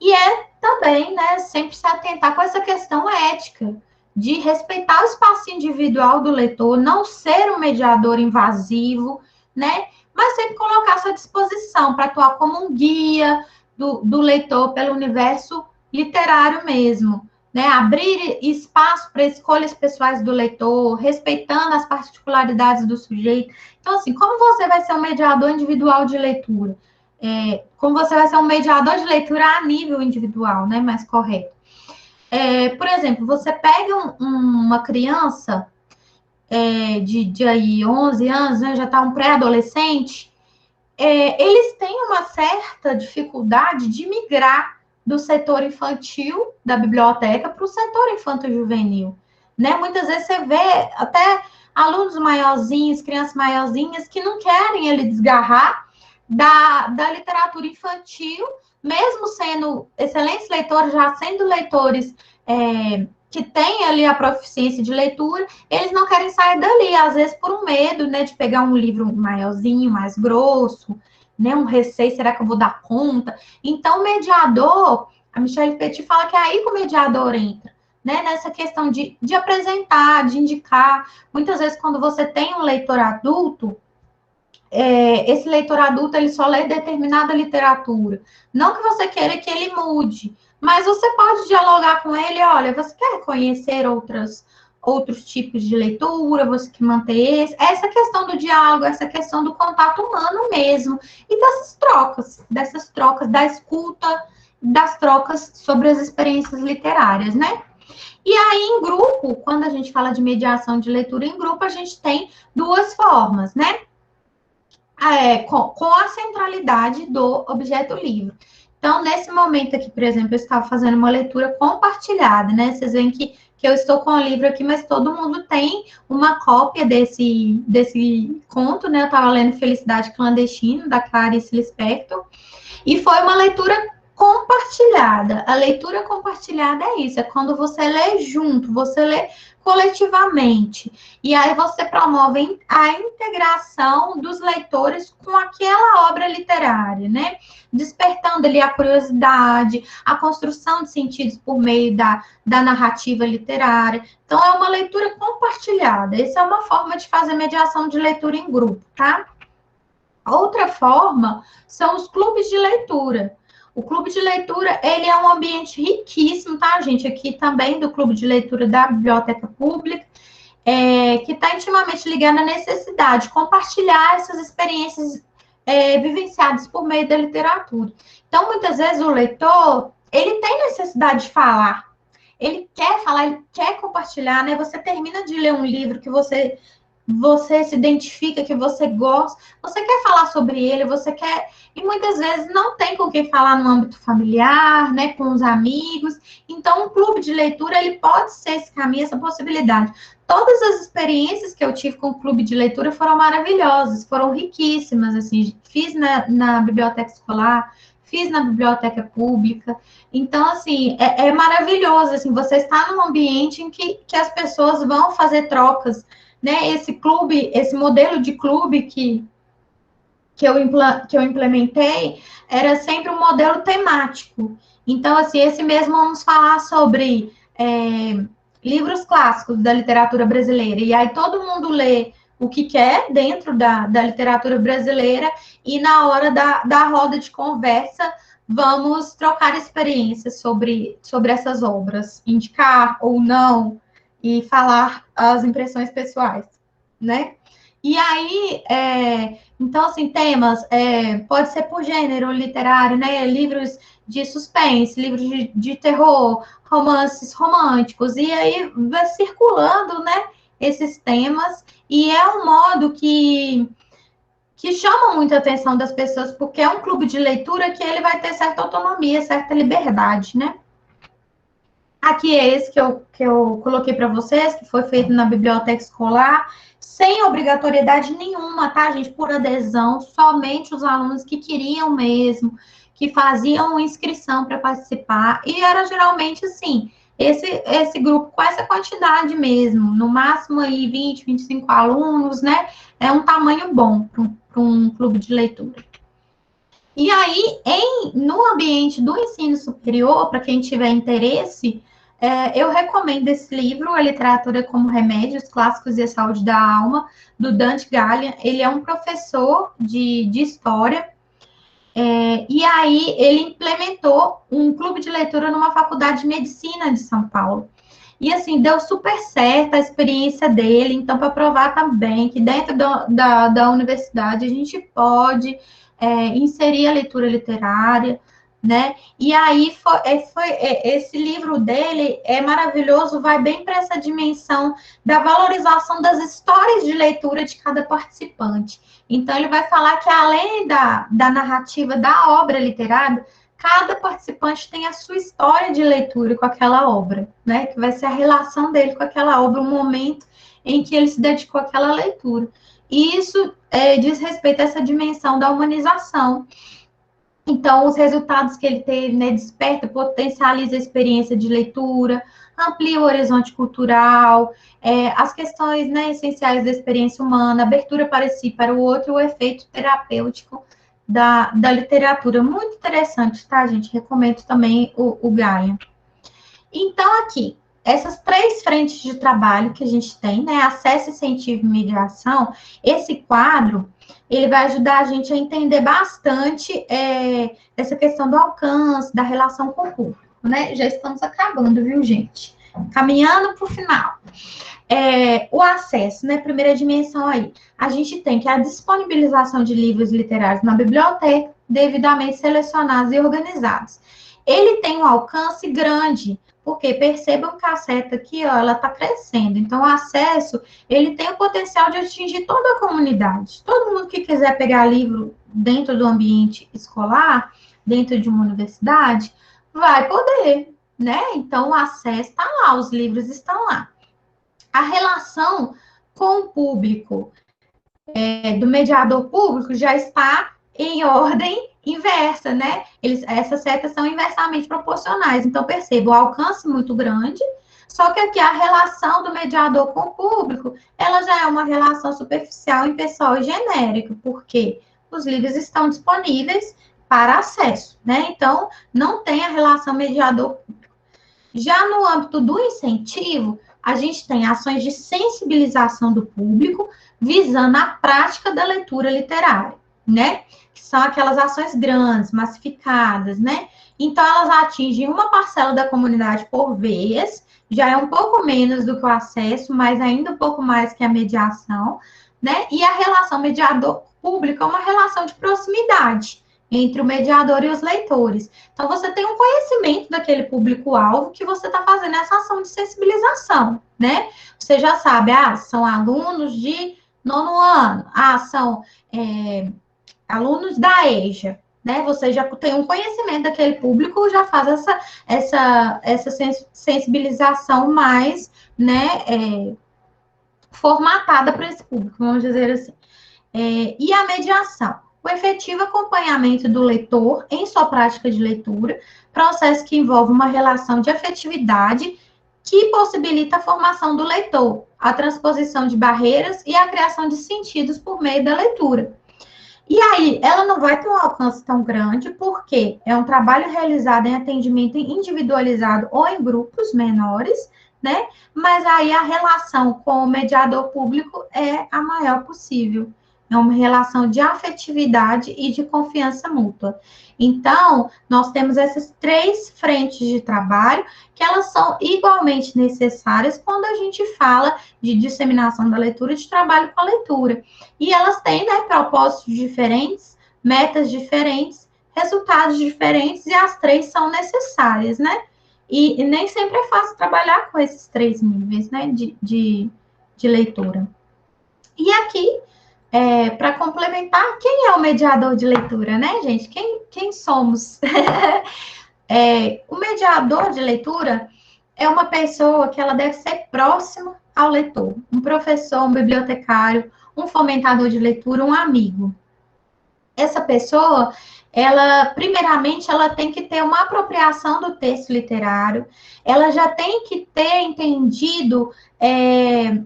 E também, né, sempre se atentar com essa questão ética, de respeitar o espaço individual do leitor, não ser um mediador invasivo, né? Mas sempre colocar à sua disposição para atuar como um guia do leitor pelo universo literário mesmo, né? Abrir espaço para escolhas pessoais do leitor, respeitando as particularidades do sujeito. Então, assim, como você vai ser um mediador individual de leitura? Como você vai ser um mediador de leitura a nível individual, né? Mais correto. Por exemplo, você pega uma criança de aí 11 anos, né, já está um pré-adolescente, eles têm uma certa dificuldade de migrar do setor infantil da biblioteca para o setor infanto-juvenil, né? Muitas vezes você vê até alunos maiorzinhos, crianças maiorzinhas, que não querem ele desgarrar da literatura infantil, mesmo sendo excelentes leitores, já sendo leitores que têm ali a proficiência de leitura, eles não querem sair dali, às vezes por um medo, né, de pegar um livro maiorzinho, mais grosso, né, um receio, será que eu vou dar conta? Então, o mediador, a Michelle Petit fala que é aí que o mediador entra, né, nessa questão de apresentar, de indicar. Muitas vezes, quando você tem um leitor adulto, esse leitor adulto, ele só lê determinada literatura. Não que você queira que ele mude, mas você pode dialogar com ele, olha, você quer conhecer outros tipos de leitura, você quer manter esse? Essa questão do diálogo, essa questão do contato humano mesmo, e dessas trocas, da escuta, das trocas sobre as experiências literárias, né? E aí, em grupo, quando a gente fala de mediação de leitura em grupo, a gente tem duas formas, né? Com a centralidade do objeto livro. Então, nesse momento aqui, por exemplo, eu estava fazendo uma leitura compartilhada, né? Vocês veem que eu estou com o livro aqui, mas todo mundo tem uma cópia desse conto, né? Eu estava lendo Felicidade Clandestina, da Clarice Lispector, e foi uma leitura compartilhada. A leitura compartilhada é isso, é quando você lê junto, você lê coletivamente. E aí você promove a integração dos leitores com aquela obra literária, né? Despertando ali a curiosidade, a construção de sentidos por meio da narrativa literária. Então, é uma leitura compartilhada. Essa é uma forma de fazer mediação de leitura em grupo, tá? Outra forma são os clubes de leitura. O clube de leitura, ele é um ambiente riquíssimo, tá, gente? Aqui também do clube de leitura da Biblioteca Pública, que está intimamente ligado à necessidade de compartilhar essas experiências vivenciadas por meio da literatura. Então, muitas vezes, o leitor, ele tem necessidade de falar. Ele quer falar, ele quer compartilhar, né? Você termina de ler um livro que você se identifica, que você gosta, você quer falar sobre ele, você quer... E muitas vezes não tem com quem falar no âmbito familiar, né, com os amigos. Então, um clube de leitura, ele pode ser esse caminho, essa possibilidade. Todas as experiências que eu tive com o clube de leitura foram maravilhosas, foram riquíssimas, assim. Fiz na biblioteca escolar, fiz na biblioteca pública. Então, assim, é maravilhoso, assim, você está num ambiente em que as pessoas vão fazer trocas, né? Esse clube, esse modelo de clube que eu implementei era sempre um modelo temático. Então, assim, esse mesmo vamos falar sobre livros clássicos da literatura brasileira. E aí todo mundo lê o que quer dentro da literatura brasileira e na hora da roda de conversa vamos trocar experiências sobre essas obras, indicar ou não e falar as impressões pessoais, né? E aí, então, assim, temas, pode ser por gênero literário, né? Livros de suspense, livros de terror, romances românticos, e aí vai circulando, né? Esses temas, e é um modo que chama muita atenção das pessoas, porque é um clube de leitura que ele vai ter certa autonomia, certa liberdade, né? Aqui é esse que eu coloquei para vocês, que foi feito na biblioteca escolar, sem obrigatoriedade nenhuma, tá, gente? Por adesão, somente os alunos que queriam mesmo, que faziam inscrição para participar, e era geralmente assim, esse grupo com essa quantidade mesmo, no máximo aí 20, 25 alunos, né? É um tamanho bom para um clube de leitura. E aí, no ambiente do ensino superior, para quem tiver interesse, eu recomendo esse livro, A Literatura como Remédio, os Clássicos e a Saúde da Alma, do Dante Gallian. Ele é um professor de história, e aí ele implementou um clube de leitura numa faculdade de medicina de São Paulo. E assim, deu super certo a experiência dele, então, para provar também que dentro da universidade a gente pode inserir a leitura literária, né? E aí esse livro dele é maravilhoso, vai bem para essa dimensão da valorização das histórias de leitura de cada participante. Então, ele vai falar que além da narrativa da obra literária, cada participante tem a sua história de leitura com aquela obra, né? Que vai ser a relação dele com aquela obra, o momento em que ele se dedicou àquela leitura. E isso diz respeito a essa dimensão da humanização Então, os resultados que ele teve, né, desperta, potencializa a experiência de leitura, amplia o horizonte cultural, as questões, né, essenciais da experiência humana, abertura para si, para o outro, o efeito terapêutico da literatura. Muito interessante, tá, gente? Recomendo também o Gaia. Então, aqui, essas 3 frentes de trabalho que a gente tem, né, acesso, incentivo e mediação, esse quadro, ele vai ajudar a gente a entender bastante essa questão do alcance, da relação com o público, né? Já estamos acabando, viu, gente? Caminhando para o final. O acesso, né? Primeira dimensão aí. A gente tem que a disponibilização de livros literários na biblioteca, devidamente selecionados e organizados. Ele tem um alcance grande, porque percebam que a seta aqui, ó, ela está crescendo. Então, o acesso, ele tem o potencial de atingir toda a comunidade. Todo mundo que quiser pegar livro dentro do ambiente escolar, dentro de uma universidade, vai poder, né? Então, o acesso está lá, os livros estão lá. A relação com o público do mediador público já está em ordem inversa, né? Essas setas são inversamente proporcionais. Então, perceba, o alcance muito grande, só que aqui a relação do mediador com o público, ela já é uma relação superficial, impessoal e genérica, porque os livros estão disponíveis para acesso, né? Então, não tem a relação mediador-público. Já no âmbito do incentivo, a gente tem ações de sensibilização do público, visando a prática da leitura literária, né? Que são aquelas ações grandes, massificadas, né? Então, elas atingem uma parcela da comunidade por vez, já é um pouco menos do que o acesso, mas ainda um pouco mais que a mediação, né? E a relação mediador-público é uma relação de proximidade entre o mediador e os leitores. Então, você tem um conhecimento daquele público-alvo que você está fazendo essa ação de sensibilização, né? Você já sabe, são alunos de 9º ano, são alunos da EJA, né? Você já tem um conhecimento daquele público, já faz essa sensibilização mais, né, formatada para esse público, vamos dizer assim. E a mediação? O efetivo acompanhamento do leitor em sua prática de leitura, processo que envolve uma relação de afetividade que possibilita a formação do leitor, a transposição de barreiras e a criação de sentidos por meio da leitura. E aí, ela não vai ter um alcance tão grande, porque é um trabalho realizado em atendimento individualizado ou em grupos menores, né? Mas aí a relação com o mediador público é a maior possível. É uma relação de afetividade e de confiança mútua. Então, nós temos essas 3 frentes de trabalho que elas são igualmente necessárias quando a gente fala de disseminação da leitura, de trabalho com a leitura. E elas têm, né, propósitos diferentes, metas diferentes, resultados diferentes, e as 3 são necessárias, né? E nem sempre é fácil trabalhar com esses 3 níveis, né, de leitura. E aqui, para complementar, quem é o mediador de leitura, né, gente? Quem somos? O mediador de leitura é uma pessoa que ela deve ser próxima ao leitor. Um professor, um bibliotecário, um fomentador de leitura, um amigo. Essa pessoa, primeiramente, ela tem que ter uma apropriação do texto literário, ela já tem que ter entendido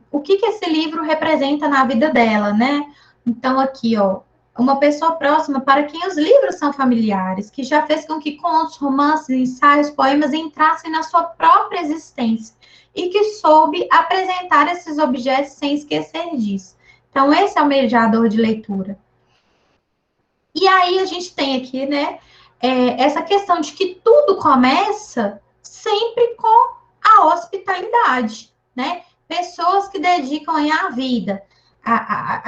o que esse livro representa na vida dela, né? Então, aqui, ó, uma pessoa próxima para quem os livros são familiares, que já fez com que contos, romances, ensaios, poemas entrassem na sua própria existência e que soube apresentar esses objetos sem esquecer disso. Então, esse é o mediador de leitura. E aí a gente tem aqui, né, essa questão de que tudo começa sempre com a hospitalidade, né? Pessoas que dedicam a vida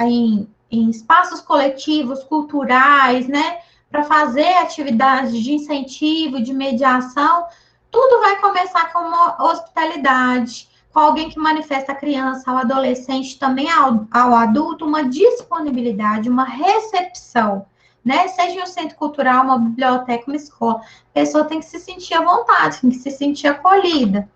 em espaços coletivos, culturais, né, para fazer atividades de incentivo, de mediação, tudo vai começar com uma hospitalidade, com alguém que manifesta à criança, ao adolescente, também ao adulto, uma disponibilidade, uma recepção, né? Seja em um centro cultural, uma biblioteca, uma escola, a pessoa tem que se sentir à vontade, tem que se sentir acolhida.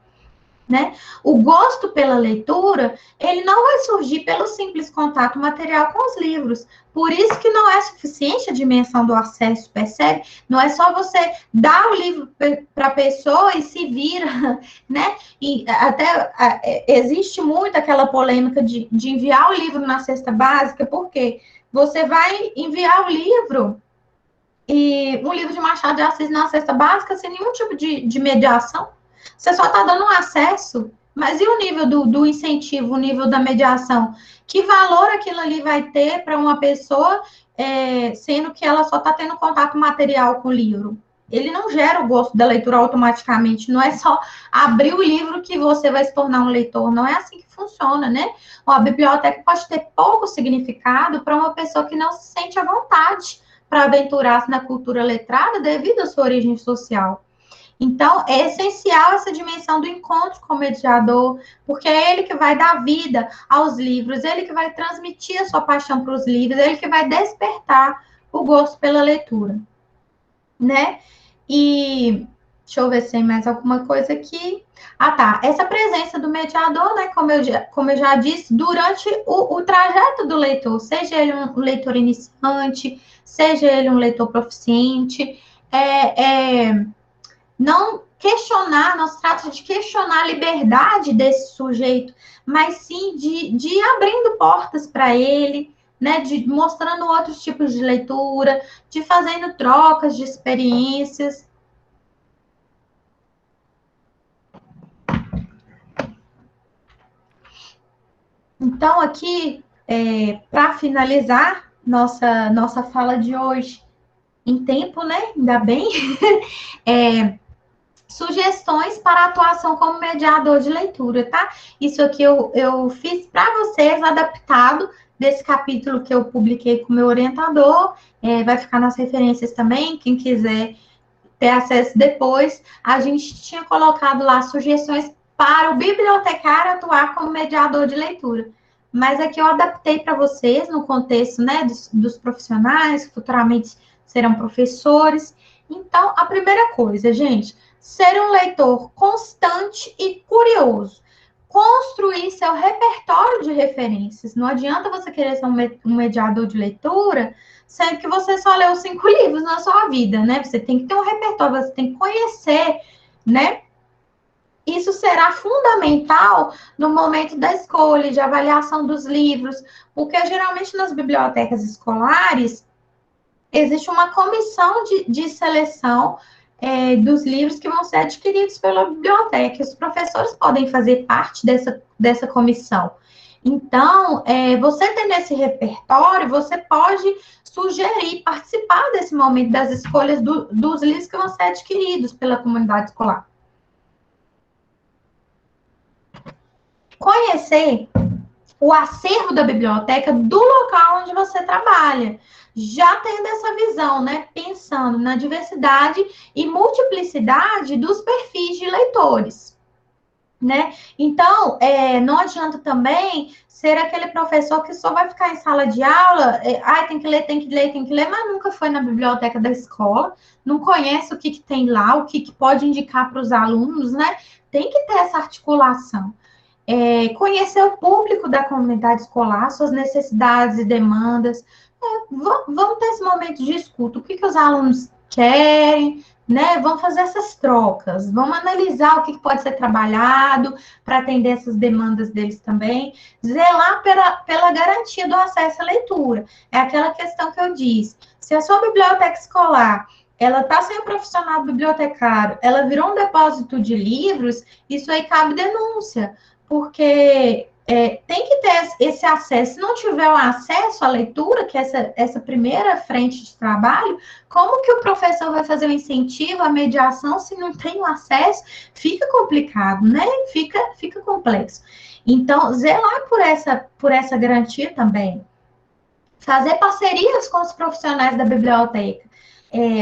né? O gosto pela leitura, ele não vai surgir pelo simples contato material com os livros. Por isso que não é suficiente a dimensão do acesso, percebe? Não é só você dar o livro para a pessoa e se vira, né? E até existe muito aquela polêmica de enviar o livro na cesta básica, porque você vai enviar o livro e um livro de Machado de Assis na cesta básica sem nenhum tipo de mediação. Você só está dando um acesso, mas e o nível do incentivo, o nível da mediação? Que valor aquilo ali vai ter para uma pessoa, sendo que ela só está tendo contato material com o livro? Ele não gera o gosto da leitura automaticamente, não é só abrir o livro que você vai se tornar um leitor, não é assim que funciona, né? A biblioteca pode ter pouco significado para uma pessoa que não se sente à vontade para aventurar-se na cultura letrada devido à sua origem social. Então, é essencial essa dimensão do encontro com o mediador, porque é ele que vai dar vida aos livros, ele que vai transmitir a sua paixão para os livros, ele que vai despertar o gosto pela leitura, né? E deixa eu ver se tem mais alguma coisa aqui. Ah, tá. Essa presença do mediador, né? Como eu já disse, durante o trajeto do leitor, seja ele um leitor iniciante, seja ele um leitor proficiente, não questionar, não se trata de questionar a liberdade desse sujeito, mas sim de ir abrindo portas para ele, né, de mostrando outros tipos de leitura, de fazendo trocas de experiências. Então, aqui, para finalizar nossa fala de hoje, em tempo, né, ainda bem, sugestões para atuação como mediador de leitura, tá? Isso aqui eu fiz para vocês, adaptado desse capítulo que eu publiquei com o meu orientador, vai ficar nas referências também, quem quiser ter acesso depois. A gente tinha colocado lá sugestões para o bibliotecário atuar como mediador de leitura. Mas aqui eu adaptei para vocês no contexto, né, dos profissionais que futuramente serão professores. Então, a primeira coisa, gente, ser um leitor constante e curioso. Construir seu repertório de referências. Não adianta você querer ser um mediador de leitura, sendo que você só leu 5 livros na sua vida, né? Você tem que ter um repertório, você tem que conhecer, né? Isso será fundamental no momento da escolha, de avaliação dos livros, porque geralmente nas bibliotecas escolares existe uma comissão de seleção dos livros que vão ser adquiridos pela biblioteca. Os professores podem fazer parte dessa comissão. Então, você tendo esse repertório, você pode sugerir, participar desse momento das escolhas dos livros que vão ser adquiridos pela comunidade escolar. Conhecer o acervo da biblioteca do local onde você trabalha, já tendo essa visão, né? Pensando na diversidade e multiplicidade dos perfis de leitores, né? Então, não adianta também ser aquele professor que só vai ficar em sala de aula, tem que ler, tem que ler, tem que ler, mas nunca foi na biblioteca da escola, não conhece o que tem lá, o que pode indicar para os alunos, né? Tem que ter essa articulação. Conhecer o público da comunidade escolar, suas necessidades e demandas. Vamos ter esse momento de escuta. O que os alunos querem, né? Vamos fazer essas trocas. Vamos analisar o que pode ser trabalhado para atender essas demandas deles também. Zelar pela garantia do acesso à leitura. É aquela questão que eu disse. Se a sua biblioteca escolar ela está sem o profissional bibliotecário, ela virou um depósito de livros, isso aí cabe denúncia, porque tem que ter esse acesso. Se não tiver o acesso à leitura, que é essa primeira frente de trabalho, como que o professor vai fazer o incentivo, a mediação, se não tem o acesso? Fica complicado, né? Fica complexo. Então, zelar por essa garantia também. Fazer parcerias com os profissionais da biblioteca.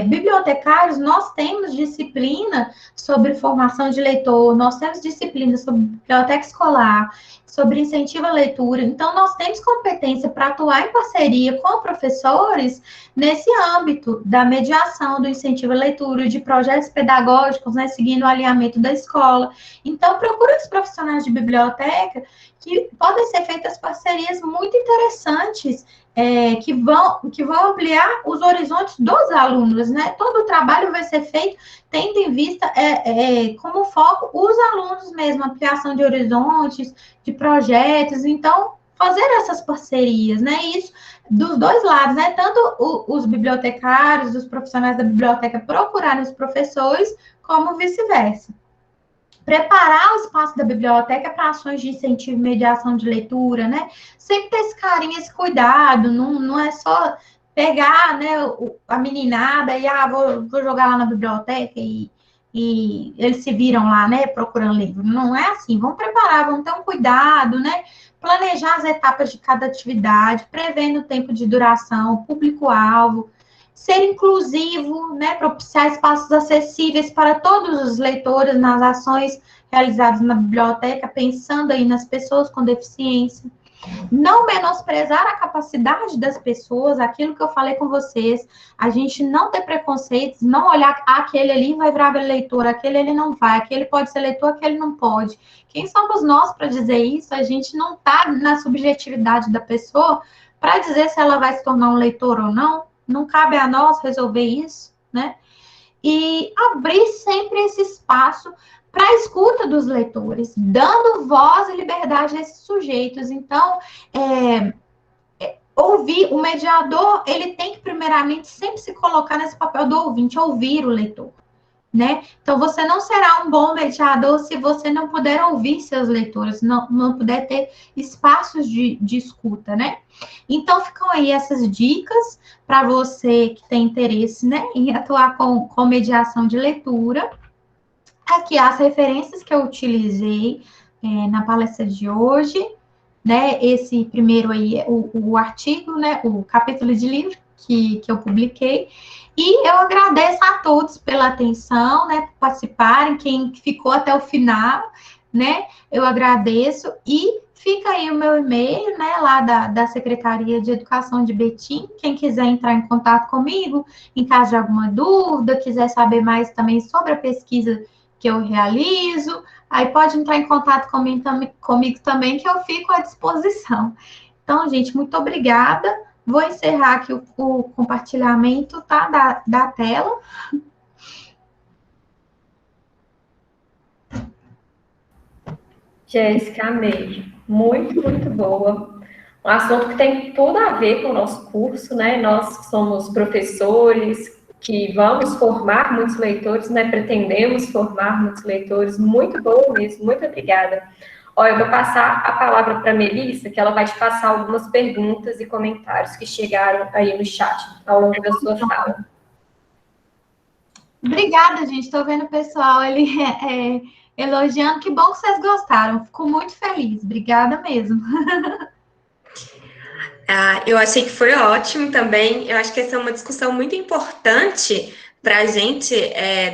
Bibliotecários, nós temos disciplina sobre formação de leitor, nós temos disciplina sobre biblioteca escolar, sobre incentivo à leitura. Então, nós temos competência para atuar em parceria com professores nesse âmbito da mediação, do incentivo à leitura, de projetos pedagógicos, né, seguindo o alinhamento da escola. Então, procura os profissionais de biblioteca, que podem ser feitas parcerias muito interessantes, que vão ampliar os horizontes dos alunos, né? Todo o trabalho vai ser feito tendo em vista como foco os alunos mesmo, ampliação de horizontes, de projetos. Então, fazer essas parcerias, né? Isso dos dois lados, né? Tanto os bibliotecários, os profissionais da biblioteca procurarem os professores, como vice-versa. Preparar o espaço da biblioteca para ações de incentivo e mediação de leitura, né? Sempre ter esse carinho, esse cuidado, não é só pegar, né, a meninada e, vou jogar lá na biblioteca e eles se viram lá, né, procurando livro. Não é assim, vamos preparar, vamos ter um cuidado, né? Planejar as etapas de cada atividade, prevendo o tempo de duração, público-alvo, ser inclusivo, né, propiciar espaços acessíveis para todos os leitores nas ações realizadas na biblioteca, pensando aí nas pessoas com deficiência. Não menosprezar a capacidade das pessoas, aquilo que eu falei com vocês, a gente não ter preconceitos, não olhar aquele ali vai virar leitor, aquele ele não vai, aquele pode ser leitor, aquele não pode. Quem somos nós para dizer isso? A gente não está na subjetividade da pessoa para dizer se ela vai se tornar um leitor ou não. Não cabe a nós resolver isso, né? E abrir sempre esse espaço para a escuta dos leitores, dando voz e liberdade a esses sujeitos. Então, ouvir, o mediador, ele tem que, primeiramente, sempre se colocar nesse papel do ouvinte, ouvir o leitor, né? Então, você não será um bom mediador se você não puder ouvir seus leitores, não puder ter espaços de escuta, né? Então, ficam aí essas dicas para você que tem interesse, né, em atuar com mediação de leitura. Aqui as referências que eu utilizei na palestra de hoje, né? Esse primeiro aí é o artigo, né? O capítulo de livro que eu publiquei. E eu agradeço a todos pela atenção, né? Por participarem, quem ficou até o final, né? Eu agradeço. E fica aí o meu e-mail, né? Lá da Secretaria de Educação de Betim. Quem quiser entrar em contato comigo, em caso de alguma dúvida, quiser saber mais também sobre a pesquisa que eu realizo, aí pode entrar em contato comigo também, que eu fico à disposição. Então, gente, muito obrigada. Vou encerrar aqui o compartilhamento, tá, da tela. Jéssica, amei. Muito, muito boa. Um assunto que tem tudo a ver com o nosso curso, né? Nós que somos professores, que vamos formar muitos leitores, né? Pretendemos formar muitos leitores. Muito bom mesmo, muito obrigada. Olha, eu vou passar a palavra para a Melissa, que ela vai te passar algumas perguntas e comentários que chegaram aí no chat ao longo da sua fala. Obrigada, gente. Estou vendo o pessoal elogiando. Que bom que vocês gostaram. Fico muito feliz. Obrigada mesmo. Eu achei que foi ótimo também. Eu acho que essa é uma discussão muito importante para a gente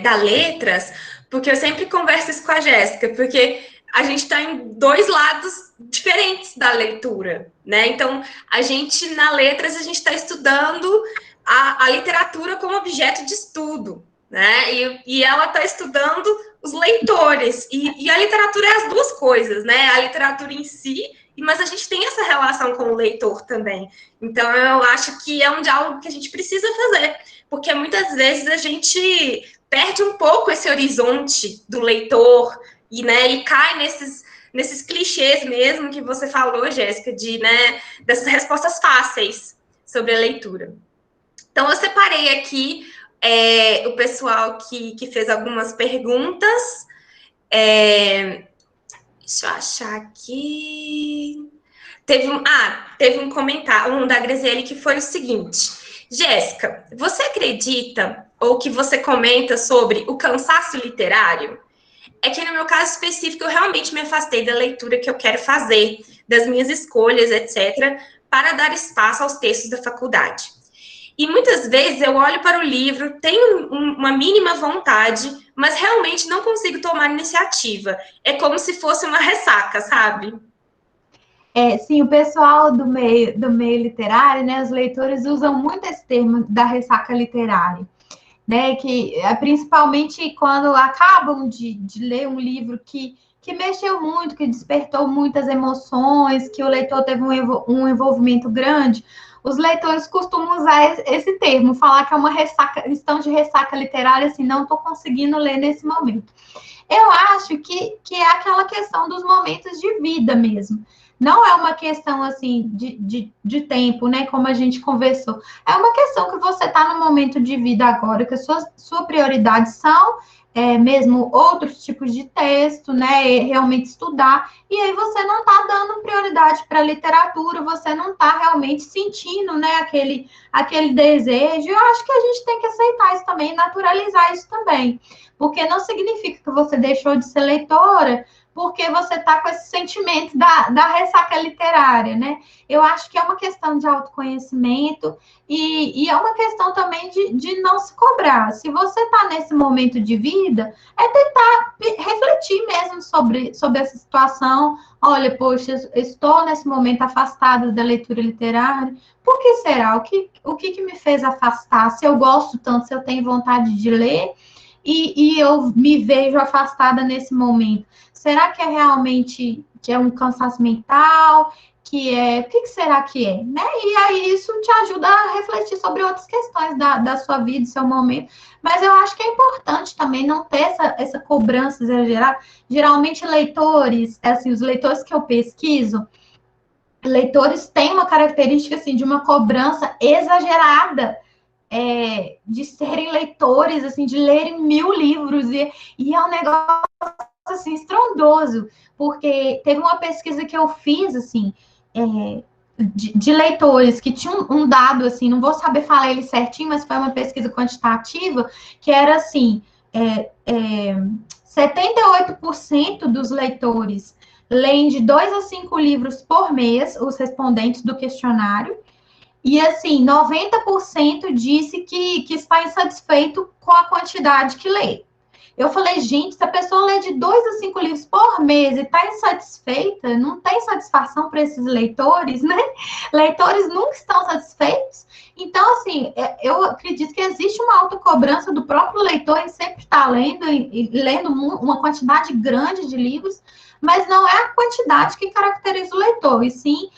da letras, porque eu sempre converso isso com a Jéssica, porque a gente está em dois lados diferentes da leitura, né? Então, a gente, na letras, a gente está estudando a literatura como objeto de estudo, né? E ela está estudando os leitores. E a literatura é as duas coisas, né? A literatura em si, mas a gente tem essa relação com o leitor também. Então, eu acho que é um diálogo que a gente precisa fazer, porque muitas vezes a gente perde um pouco esse horizonte do leitor e cai nesses clichês mesmo que você falou, Jéssica, dessas respostas fáceis sobre a leitura. Então, eu separei aqui o pessoal que fez algumas perguntas. Deixa eu achar aqui. Teve um comentário, da Graziele, que foi o seguinte: Jéssica, você acredita ou que você comenta sobre o cansaço literário? É que no meu caso específico eu realmente me afastei da leitura que eu quero fazer, das minhas escolhas, etc., para dar espaço aos textos da faculdade. E muitas vezes eu olho para o livro, tenho uma mínima vontade, mas realmente não consigo tomar iniciativa. É como se fosse uma ressaca, sabe? Sim, o pessoal do meio literário, né, os leitores usam muito esse termo da ressaca literária, né, que principalmente quando acabam de ler um livro que mexeu muito, que despertou muitas emoções, que o leitor teve um envolvimento grande, os leitores costumam usar esse termo, falar que é uma ressaca, estão de ressaca literária, assim, não estou conseguindo ler nesse momento. Eu acho que é aquela questão dos momentos de vida mesmo. Não é uma questão, assim, de tempo, né? Como a gente conversou. É uma questão que você está no momento de vida agora, que a sua prioridade são mesmo outros tipos de texto, né? Realmente estudar. E aí você não está dando prioridade para a literatura, você não está realmente sentindo, né? Aquele desejo. Eu acho que a gente tem que aceitar isso também, naturalizar isso também. Porque não significa que você deixou de ser leitora porque você está com esse sentimento da ressaca literária, né? Eu acho que é uma questão de autoconhecimento e é uma questão também de não se cobrar. Se você está nesse momento de vida, é tentar refletir mesmo sobre essa situação. Olha, poxa, eu estou nesse momento afastada da leitura literária. Por que será? O que me fez afastar? Se eu gosto tanto, se eu tenho vontade de ler, e eu me vejo afastada nesse momento. Será que é realmente que é um cansaço mental? O que será que é? Né? E aí isso te ajuda a refletir sobre outras questões da sua vida, do seu momento. Mas eu acho que é importante também não ter essa cobrança exagerada. Geralmente, leitores, assim, os leitores que eu pesquiso, leitores têm uma característica assim, de uma cobrança exagerada de serem leitores, assim, de lerem 1000 livros, e é um negócio, assim, estrondoso, porque teve uma pesquisa que eu fiz, assim, de leitores, que tinha um dado, assim, não vou saber falar ele certinho, mas foi uma pesquisa quantitativa, que era, assim, 78% dos leitores leem de 2 a 5 livros por mês, os respondentes do questionário, e, assim, 90% disse que está insatisfeito com a quantidade que lê. Eu falei, gente, se a pessoa lê de 2 a 5 livros por mês e está insatisfeita, não tem satisfação para esses leitores, né? Leitores nunca estão satisfeitos. Então, assim, eu acredito que existe uma autocobrança do próprio leitor em sempre estar lendo, e lendo uma quantidade grande de livros, mas não é a quantidade que caracteriza o leitor, e sim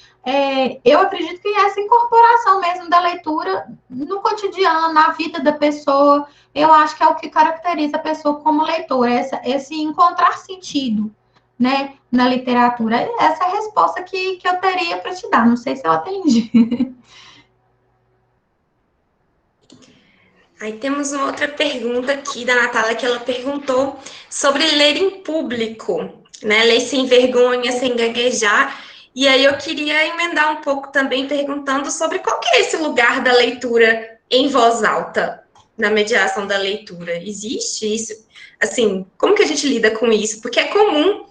eu acredito que essa incorporação mesmo da leitura no cotidiano, na vida da pessoa, eu acho que é o que caracteriza a pessoa como leitora, esse encontrar sentido, né, na literatura. Essa é a resposta que eu teria para te dar. Não sei se eu atendi. Aí temos uma outra pergunta aqui da Natália, que ela perguntou sobre ler em público, né? Ler sem vergonha, sem gaguejar. E aí eu queria emendar um pouco também perguntando sobre qual que é esse lugar da leitura em voz alta na mediação da leitura. Existe isso? Assim, como que a gente lida com isso? Porque é comum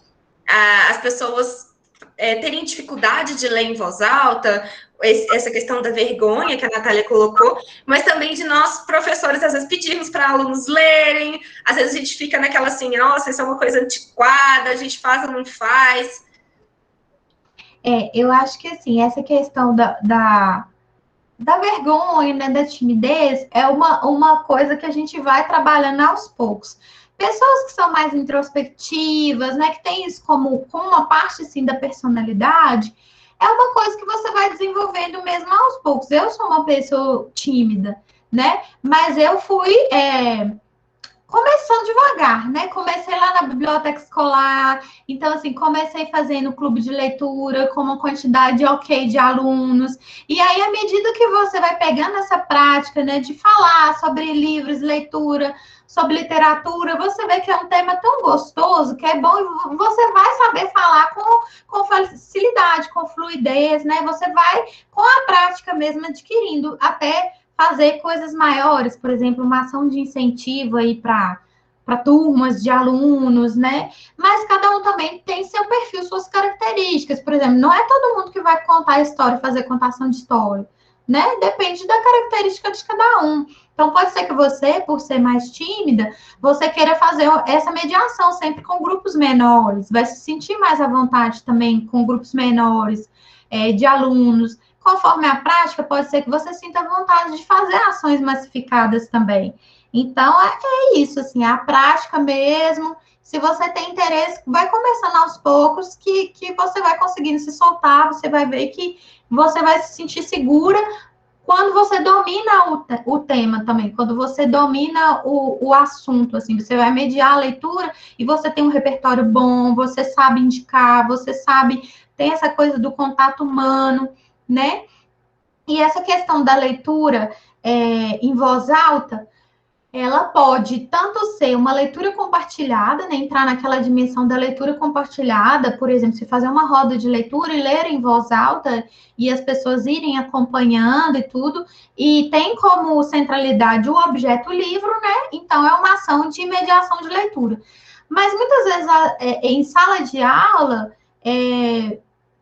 as pessoas terem dificuldade de ler em voz alta, essa questão da vergonha que a Natália colocou, mas também de nós, professores, às vezes pedimos para alunos lerem, às vezes a gente fica naquela assim, nossa, isso é uma coisa antiquada, a gente faz ou não faz. Eu acho que, assim, essa questão da vergonha, né, da timidez, é uma coisa que a gente vai trabalhando aos poucos. Pessoas que são mais introspectivas, né, que tem isso como uma parte, assim, da personalidade, é uma coisa que você vai desenvolvendo mesmo aos poucos. Eu sou uma pessoa tímida, né, mas eu fui começando devagar, né? Comecei lá na biblioteca escolar, então, assim, comecei fazendo clube de leitura com uma quantidade ok de alunos, e aí, à medida que você vai pegando essa prática, né, de falar sobre livros, leitura, sobre literatura, você vê que é um tema tão gostoso, que é bom, e você vai saber falar com facilidade, com fluidez, né? Você vai, com a prática mesmo, adquirindo até fazer coisas maiores, por exemplo, uma ação de incentivo aí para turmas de alunos, né? Mas cada um também tem seu perfil, suas características. Por exemplo, não é todo mundo que vai contar a história, fazer contação de história. né? Depende da característica de cada um. Então, pode ser que você, por ser mais tímida, você queira fazer essa mediação sempre com grupos menores, vai se sentir mais à vontade também com grupos menores, de alunos. Conforme a prática, pode ser que você sinta vontade de fazer ações massificadas também. Então, é isso, assim, a prática mesmo. Se você tem interesse, vai começando aos poucos, que você vai conseguindo se soltar, você vai ver que você vai se sentir segura quando você domina o tema também, quando você domina o assunto, assim, você vai mediar a leitura e você tem um repertório bom, você sabe indicar, você sabe, tem essa coisa do contato humano, né? E essa questão da leitura em voz alta, ela pode tanto ser uma leitura compartilhada, né, entrar naquela dimensão da leitura compartilhada, por exemplo, se fazer uma roda de leitura e ler em voz alta e as pessoas irem acompanhando e tudo, e tem como centralidade o objeto livro, né? Então é uma ação de mediação de leitura. Mas muitas vezes em sala de aula,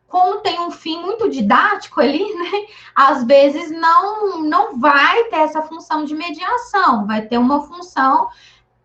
como tem um fim muito didático ali, né? Às vezes não vai ter essa função de mediação, vai ter uma função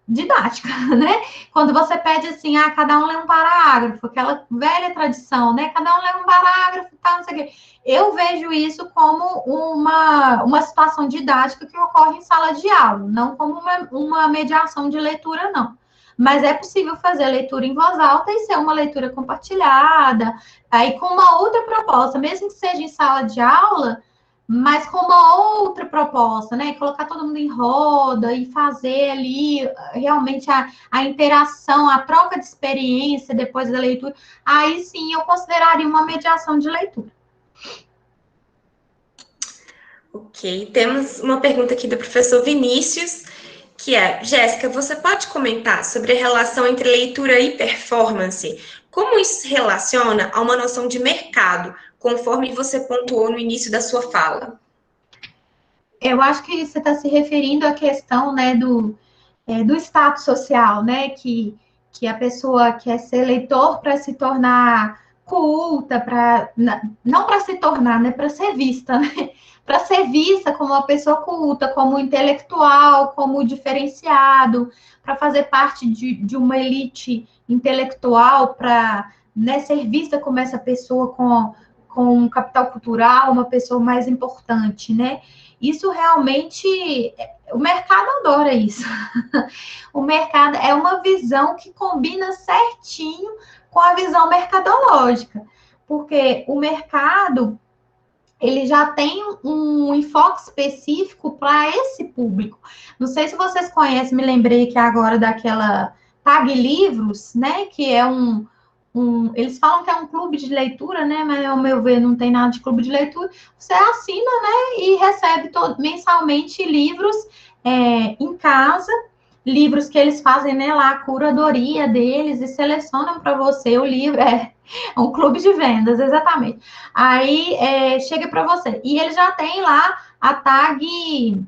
didática, né? Quando você pede assim, cada um lê um parágrafo, aquela velha tradição, né? Cada um lê um parágrafo, tal, não sei o quê. Eu vejo isso como uma situação didática que ocorre em sala de aula, não como uma mediação de leitura, não. Mas é possível fazer leitura em voz alta e ser uma leitura compartilhada, aí com uma outra proposta, mesmo que seja em sala de aula, mas com uma outra proposta, né? Colocar todo mundo em roda e fazer ali realmente a interação, a troca de experiência depois da leitura, aí sim eu consideraria uma mediação de leitura. Ok, temos uma pergunta aqui do professor Vinícius, que é: Jéssica, você pode comentar sobre a relação entre leitura e performance? Como isso se relaciona a uma noção de mercado, conforme você pontuou no início da sua fala? Eu acho que você está se referindo à questão, né, do status social, né, que a pessoa quer ser leitor para se tornar culta, não para se tornar, né, para ser vista, né, para ser vista como uma pessoa culta, como intelectual, como diferenciado, para fazer parte de uma elite intelectual, para, né, ser vista como essa pessoa com um capital cultural, uma pessoa mais importante, né? Isso realmente, o mercado adora isso. O mercado é uma visão que combina certinho com a visão mercadológica, porque o mercado ele já tem um enfoque específico para esse público. Não sei se vocês conhecem, me lembrei que agora daquela Tag Livros, né? Que é eles falam que é um clube de leitura, né? Mas ao meu ver não tem nada de clube de leitura. Você assina, né? E recebe mensalmente livros em casa, livros que eles fazem, né? Lá a curadoria deles e selecionam para você o livro. É um clube de vendas, exatamente. Aí chega para você. E ele já tem lá a tag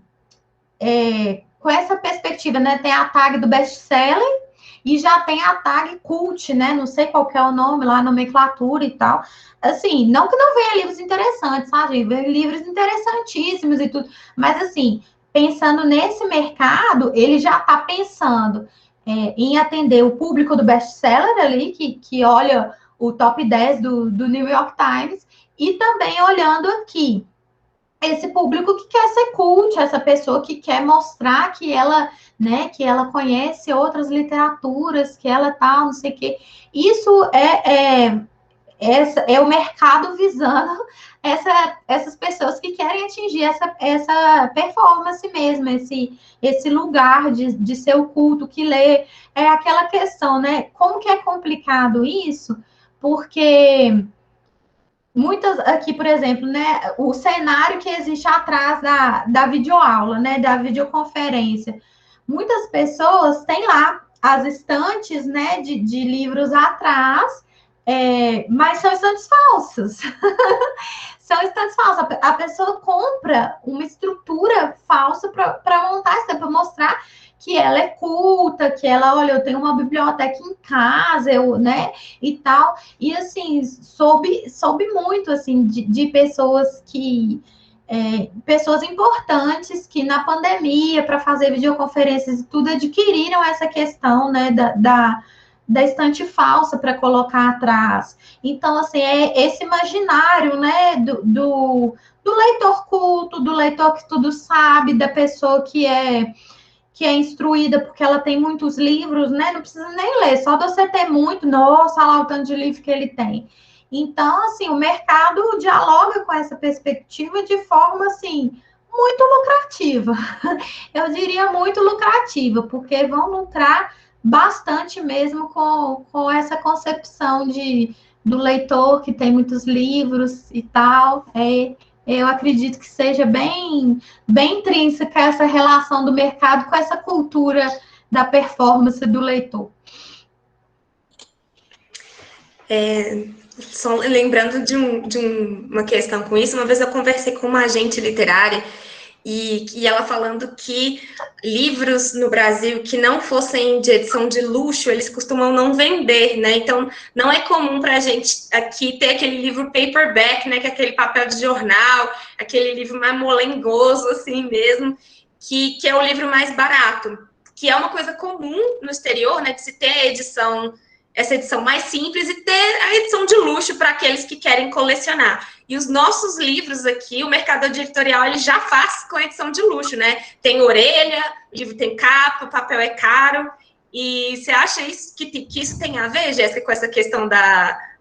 com essa perspectiva, né? Tem a tag do best-seller e já tem a tag cult, né? Não sei qual que é o nome lá, nomenclatura e tal. Assim, não que não venha livros interessantes, sabe? Vem livros interessantíssimos e tudo. Mas, assim, pensando nesse mercado, ele já está pensando em atender o público do best-seller ali, que olha o top 10 do New York Times, e também olhando aqui esse público que quer ser cult, essa pessoa que quer mostrar que ela, né, que ela conhece outras literaturas, que ela tal, não sei o quê. Isso é o mercado visando essas pessoas que querem atingir essa performance mesmo, esse lugar de ser o culto que lê. É aquela questão, né? Como que é complicado isso? Porque muitas aqui, por exemplo, né, o cenário que existe atrás da videoaula, né, da videoconferência. Muitas pessoas têm lá as estantes, né, de livros atrás, mas são estantes falsas. São estantes falsas. A pessoa compra uma estrutura falsa para montar, para mostrar que ela é culta, que ela, olha, eu tenho uma biblioteca em casa, né, e tal. E, assim, soube muito, assim, de pessoas que pessoas importantes que na pandemia, para fazer videoconferências e tudo, adquiriram essa questão, né, da estante falsa para colocar atrás. Então, assim, é esse imaginário, né, do leitor culto, do leitor que tudo sabe, da pessoa que é instruída porque ela tem muitos livros, né? Não precisa nem ler, só de você ter muito, nossa, olha lá o tanto de livro que ele tem. Então, assim, o mercado dialoga com essa perspectiva de forma, assim, muito lucrativa. Eu diria muito lucrativa, porque vão lucrar bastante mesmo com essa concepção do leitor que tem muitos livros e tal. Eu acredito que seja bem intrínseca essa relação do mercado com essa cultura da performance do leitor. Só lembrando de uma questão com isso, uma vez eu conversei com uma agente literária e ela falando que livros no Brasil que não fossem de edição de luxo, eles costumam não vender, né? Então, não é comum para a gente aqui ter aquele livro paperback, né? Que é aquele papel de jornal, aquele livro mais molengoso, assim mesmo, que é o livro mais barato, que é uma coisa comum no exterior, né? De se ter essa edição mais simples e ter a edição de luxo para aqueles que querem colecionar. E os nossos livros aqui, o mercado editorial, ele já faz com a edição de luxo, né? Tem orelha, o livro tem capa, o papel é caro. E você acha que isso tem a ver, Jéssica, com essa questão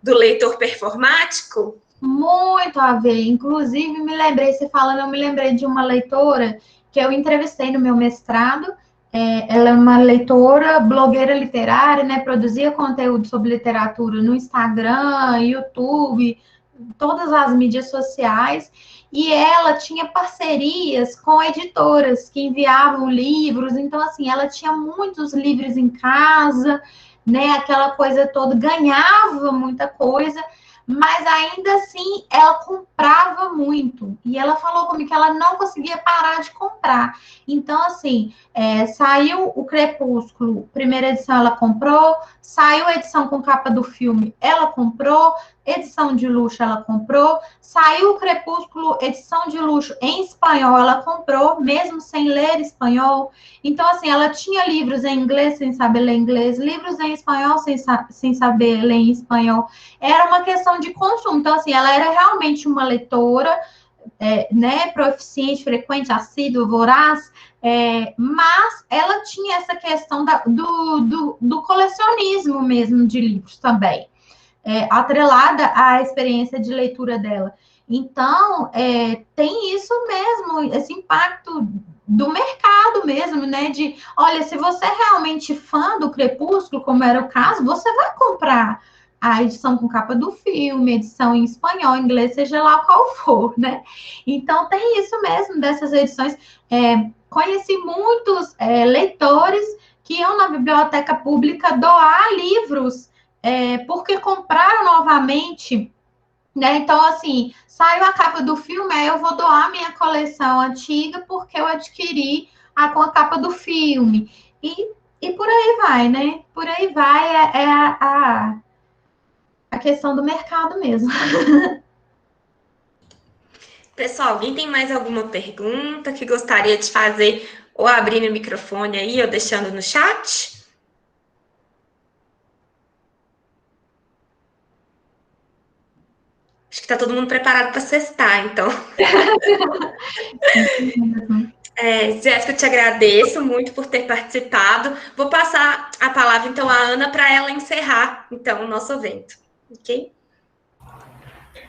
do leitor performático? Muito a ver. Inclusive, você falando, eu me lembrei de uma leitora que eu entrevistei no meu mestrado. Ela é uma leitora, blogueira literária, né? Produzia conteúdo sobre literatura no Instagram, YouTube, todas as mídias sociais. E ela tinha parcerias com editoras que enviavam livros. Então, assim, ela tinha muitos livros em casa, né? Aquela coisa toda, ganhava muita coisa, mas ainda assim ela comprava muito. E ela falou comigo que ela não conseguia parar de comprar. Então, assim, saiu o Crepúsculo, primeira edição ela comprou, saiu a edição com capa do filme, ela comprou, edição de luxo ela comprou, saiu o Crepúsculo, edição de luxo em espanhol, ela comprou, mesmo sem ler espanhol. Então, assim, ela tinha livros em inglês sem saber ler inglês, livros em espanhol sem saber ler em espanhol. Era uma questão de consumo. Então, assim, ela era realmente uma leitora, né, proficiente, frequente, assídua, voraz, mas ela tinha essa questão do colecionismo mesmo de livros também, atrelada à experiência de leitura dela. Então, tem isso mesmo, esse impacto do mercado mesmo, né? Olha, se você é realmente fã do Crepúsculo, como era o caso, você vai comprar a edição com capa do filme, edição em espanhol, inglês, seja lá qual for, né? Então, tem isso mesmo dessas edições. Conheci muitos leitores que iam na biblioteca pública doar livros, porque compraram novamente, né? Então, assim, saiu a capa do filme, aí eu vou doar minha coleção antiga porque eu adquiri com a capa do filme. E por aí vai, né? Por aí vai, a questão do mercado mesmo. Pessoal, alguém tem mais alguma pergunta que gostaria de fazer, ou abrindo o microfone aí, ou deixando no chat? Acho que está todo mundo preparado para sextar, então. Jéssica, eu te agradeço muito por ter participado. Vou passar a palavra, então, à Ana para ela encerrar, então, o nosso evento. Ok?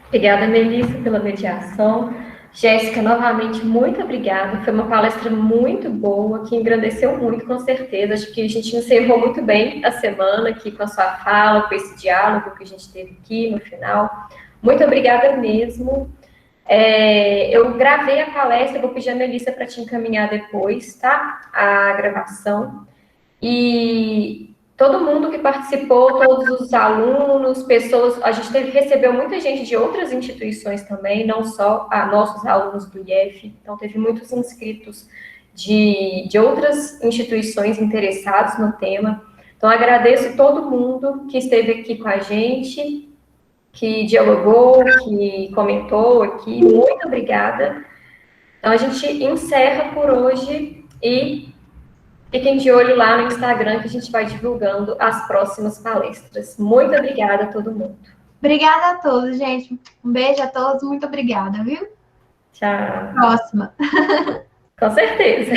Obrigada, Melissa, pela mediação. Jéssica, novamente, muito obrigada. Foi uma palestra muito boa, que engrandeceu muito, com certeza. Acho que a gente encerrou muito bem a semana aqui com a sua fala, com esse diálogo que a gente teve aqui no final. Muito obrigada mesmo. Eu gravei a palestra, vou pedir a Melissa para te encaminhar depois, tá? A gravação. E todo mundo que participou, todos os alunos, pessoas, a gente recebeu muita gente de outras instituições também, não só nossos alunos do IEF, então teve muitos inscritos de outras instituições interessados no tema. Então, agradeço todo mundo que esteve aqui com a gente, que dialogou, que comentou aqui, muito obrigada. Então, a gente encerra por hoje e fiquem de olho lá no Instagram que a gente vai divulgando as próximas palestras. Muito obrigada a todo mundo. Obrigada a todos, gente. Um beijo a todos. Muito obrigada, viu? Tchau. Próxima. Com certeza.